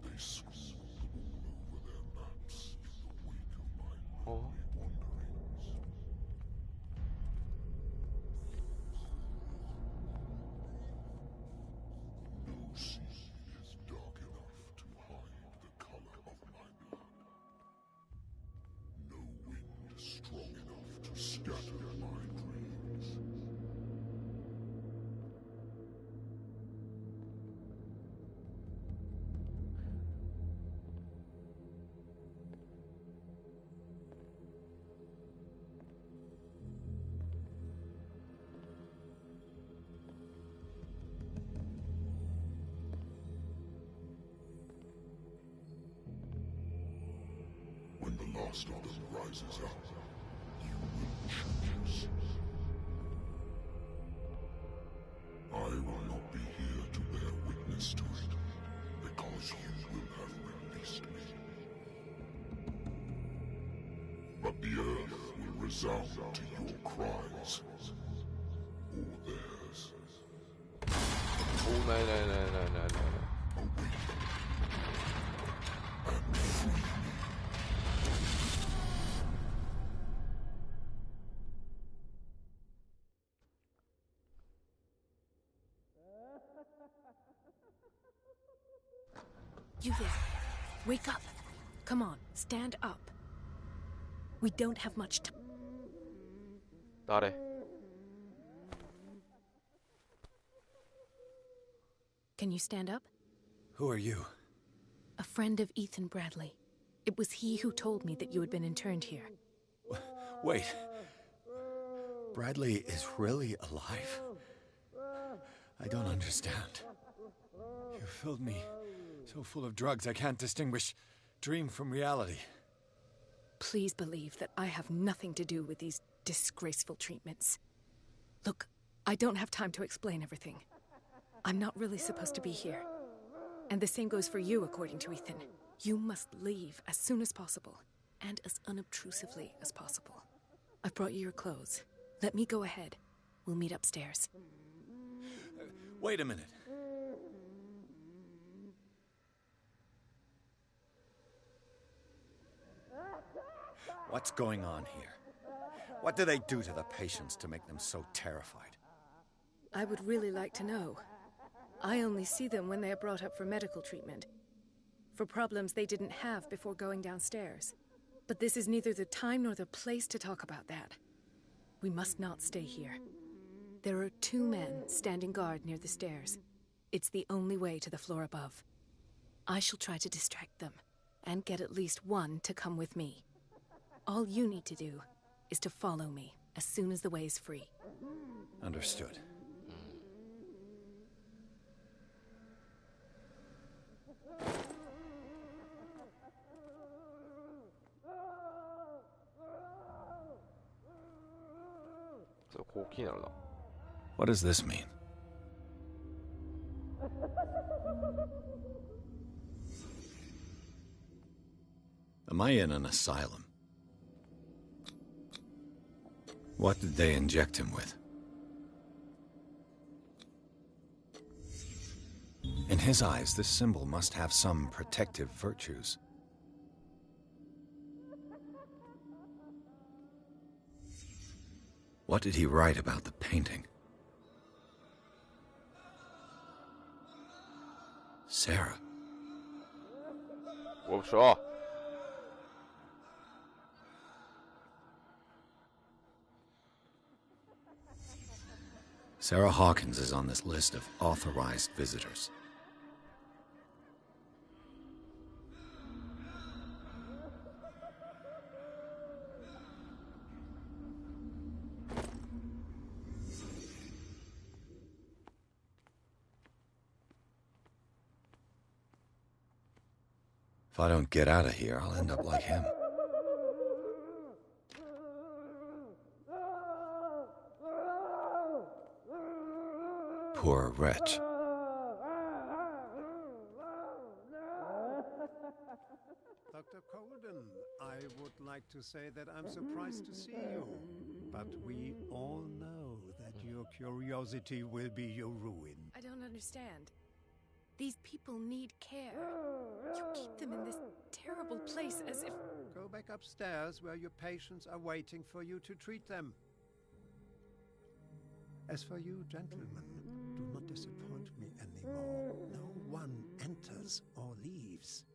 They scribbled all over their maps in the wake of my lonely wanderings. No sea is dark enough to hide the color of my blood. No wind strong enough to scatter my dreams. When the last of them rises up, you will choose. I will not be here to bear witness to it, because you will have released me. But the earth will resound to your cries, or theirs. Oh, no, no, no, no, no, no. And free me. You there. Wake up. Come on, stand up. We don't have much time. 誰? Can you stand up? Who are you? A friend of Ethan Bradley. It was he who told me that you had been interned here. Wait. Bradley is really alive? I don't understand. You filled me so full of drugs I can't distinguish dream from reality. Please believe that I have nothing to do with these disgraceful treatments. Look, I don't have time to explain everything. I'm not really supposed to be here. And the same goes for you, according to Ethan. You must leave as soon as possible, and as unobtrusively as possible. I've brought you your clothes. Let me go ahead. We'll meet upstairs. Wait a minute. What's going on here? What do they do to the patients to make them so terrified? I would really like to know. I only see them when they are brought up for medical treatment, for problems they didn't have before going downstairs. But this is neither the time nor the place to talk about that. We must not stay here. There are 2 men standing guard near the stairs. It's the only way to the floor above. I shall try to distract them, and get at least one to come with me. All you need to do is to follow me as soon as the way is free. Understood. What does this mean? Am I in an asylum? What did they inject him with? In his eyes, this symbol must have some protective virtues. What did he write about the painting? Sarah. Well, sure. Sarah Hawkins is on this list of authorized visitors. If I don't get out of here, I'll end up like him. Poor wretch. Dr. Colden, I would like to say that I'm surprised to see you. But we all know that your curiosity will be your ruin. I don't understand. These people need care. You keep them in this terrible place as if... Go back upstairs where your patients are waiting for you to treat them. As for you, gentlemen, do not disappoint me anymore. No one enters or leaves.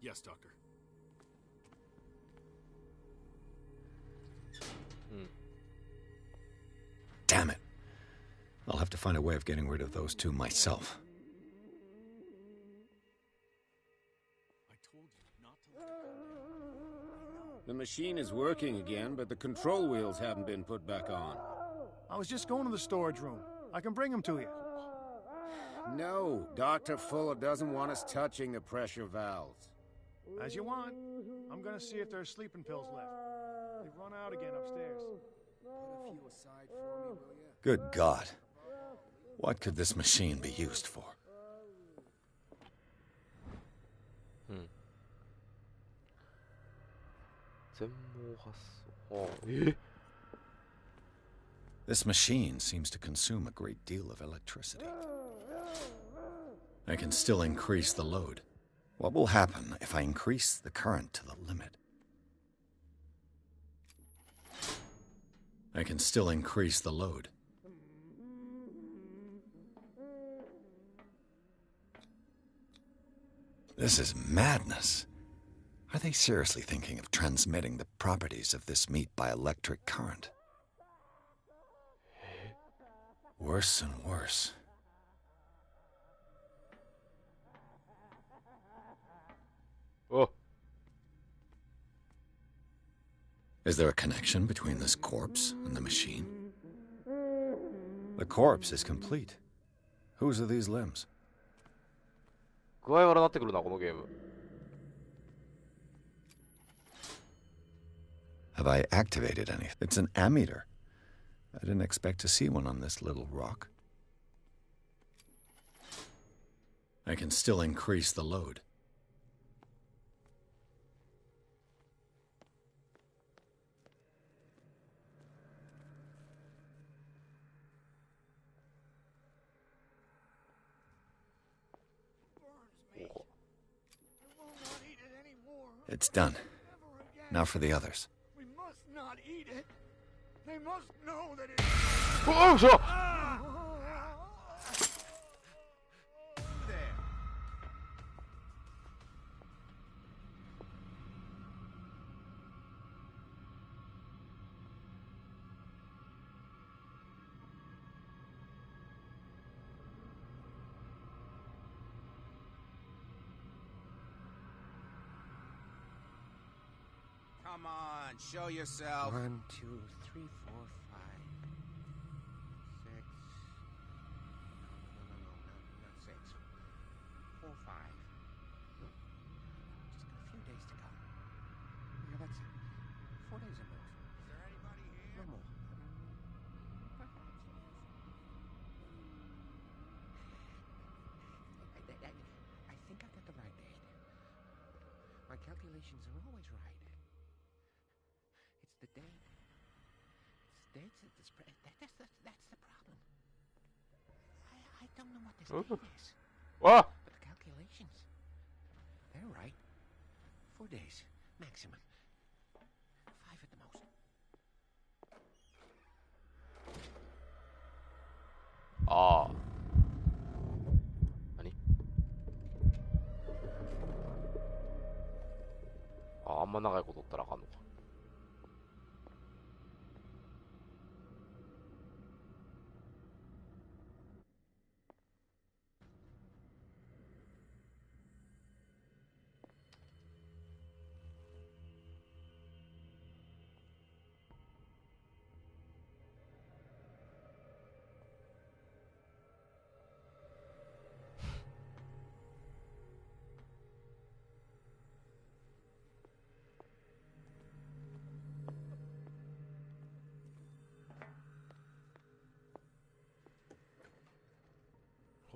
Yes, Doctor. Damn it. I'll have to find a way of getting rid of those 2 myself. The machine is working again, but the control wheels haven't been put back on. I was just going to the storage room. I can bring them to you. No, Dr. Fuller doesn't want us touching the pressure valves. As you want. I'm gonna see if there's sleeping pills left. They've run out again upstairs. Put a few aside for me, will you? Good God. What could this machine be used for? This machine seems to consume a great deal of electricity. I can still increase the load. What will happen if I increase the current to the limit? I can still increase the load. This is madness. Are they seriously thinking of transmitting the properties of this meat by electric current? Worse and worse. Oh. Is there a connection between this corpse and the machine? The corpse is complete. Whose are these limbs? 具合悪なってくるなこのゲーム。Have I activated anything? It's an ammeter. I didn't expect to see one on this little rock. I can still increase the load. It's done. Now for the others. We must not eat it. They must know that it's... Oh, so. Come on, show yourself. 1, 2, 3, 4, 5, 6. No, not 6. 4, 5. Just got a few days to go. Yeah, that's it. 4 days at most. Is there anybody here? No more. Perhaps. I think I got the right date. My calculations are always right. It's the date. It's dates. That's the problem. I don't know what this date is. What? But the calculations, they're right. 4 days maximum. 5 at the most. Ah. Nani? あんま長いことおったらあかんのか。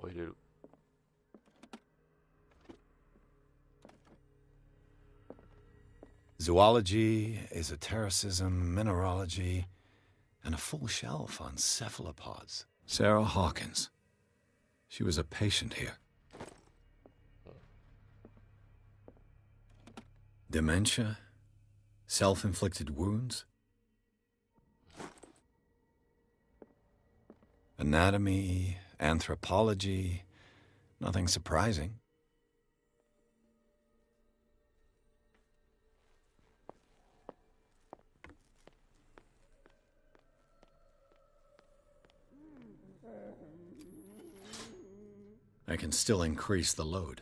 入れる。Zoology, esotericism, mineralogy, and a full shelf on cephalopods. Sarah Hawkins. She was a patient here. Dementia? Self-inflicted wounds? Anatomy, anthropology, nothing surprising. I can still increase the load.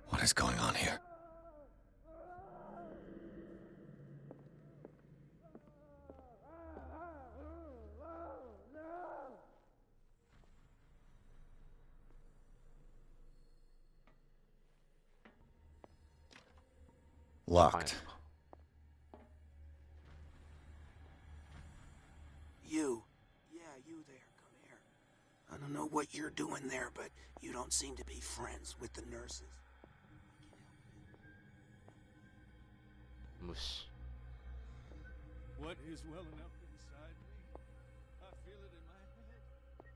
What is going on here? Locked. You. Yeah, you there. Come here. I don't know what you're doing there, but you don't seem to be friends with the nurses. Mush. What is well enough inside me? I feel it in my head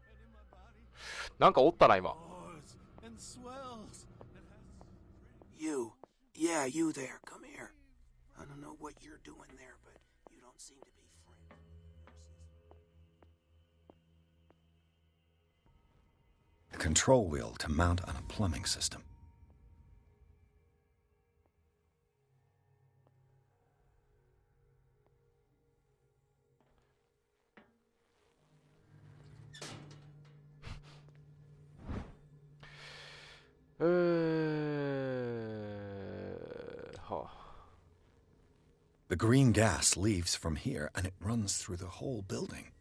and in my body. なんかおったな今。And swells. You. Yeah, you there. Come here. I don't know what you're doing there, but you don't seem to be friends. The control wheel to mount on a plumbing system. The green gas leaves from here and it runs through the whole building.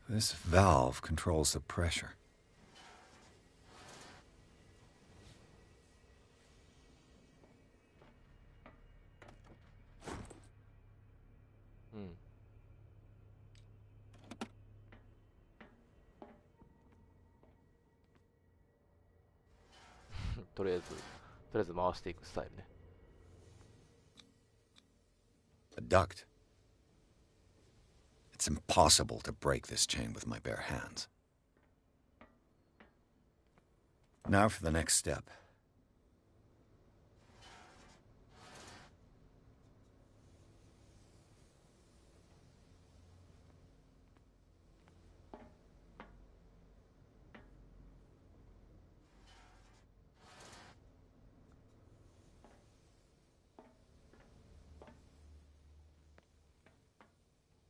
This valve controls the pressure. とりあえず回していくスタイルね。A duct. It's impossible to break this chain with my bare hands. Now for the next step.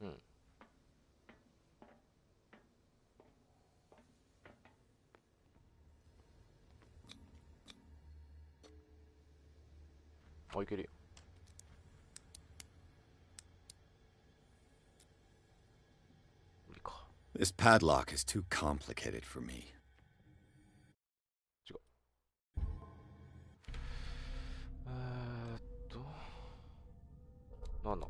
Hmm. あ、いけるよ。無理か。This padlock is too complicated for me. 違う。なんだ。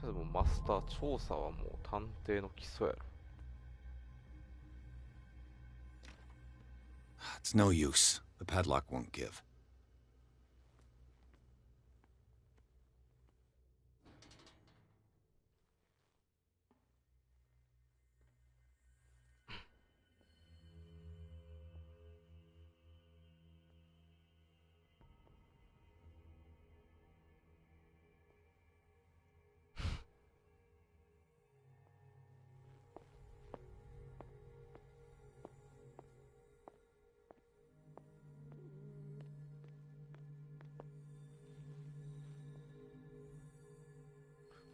ただもうマスター調査はもう探偵の基礎やろ。It's no use. The padlock won't give. .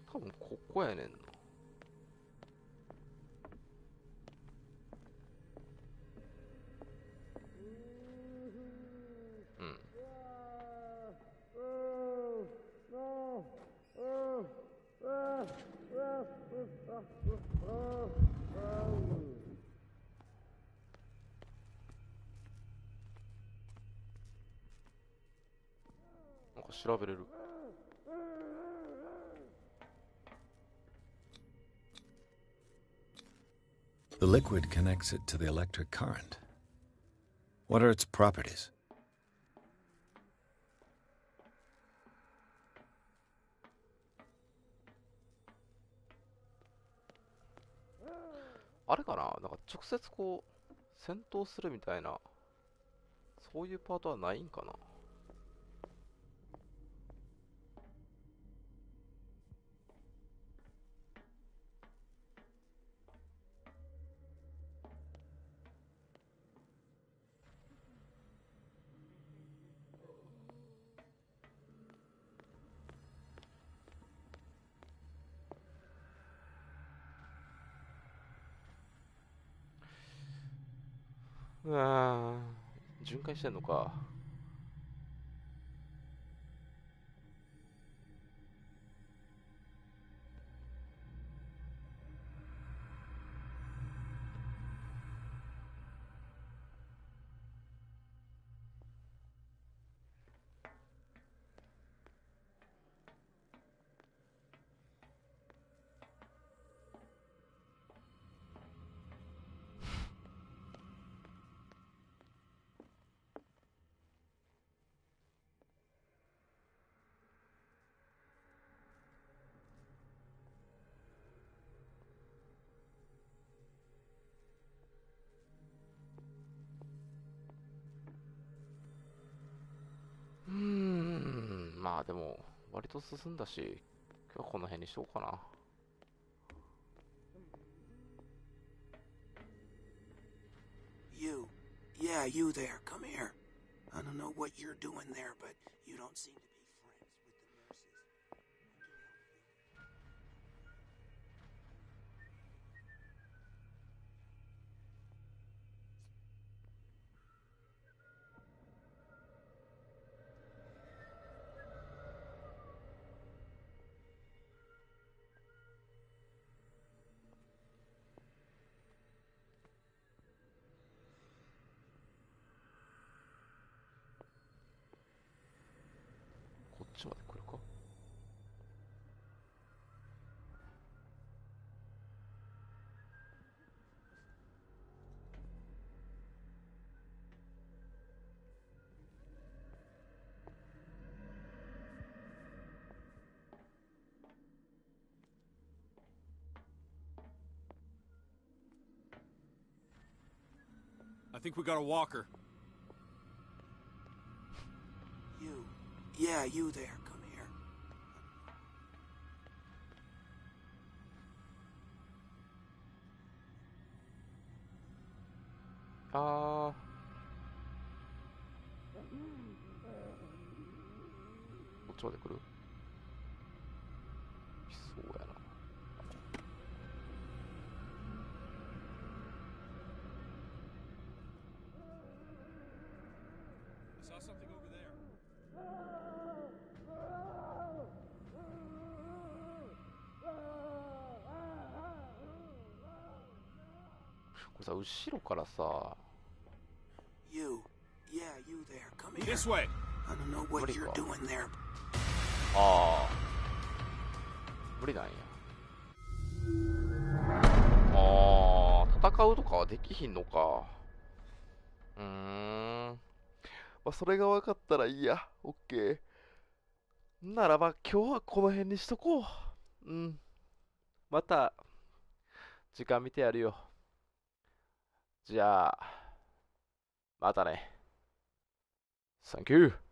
多分ここやねんな。うん。なんか調べれる。The liquid connects it to the electric current. What are its properties? .あれかな、なんか直接こう戦闘するみたいな、そういうパートはないんかな。うわー、巡回してんのか。まあでも割と進んだし、今日はこの辺にしようかな。Yeah, you there. Come here. I don't know what you're doing there, but you don't seem to be friends with the nurses. think we got a walker. You. Yeah, you there. Come here. あー。こっちまで来る？来そうやな。I saw something over there. これさ、後ろからさ、You. Yeah, you there. Come here. This way. I don't know what you're doing there. ああ、無理なんや。ああ、戦うとかはできひんのか。まあ、それが分かったらいいや。オッケー。ならば今日はこの辺にしとこう。また時間見てやるよ。じゃあ、またね。サンキュー。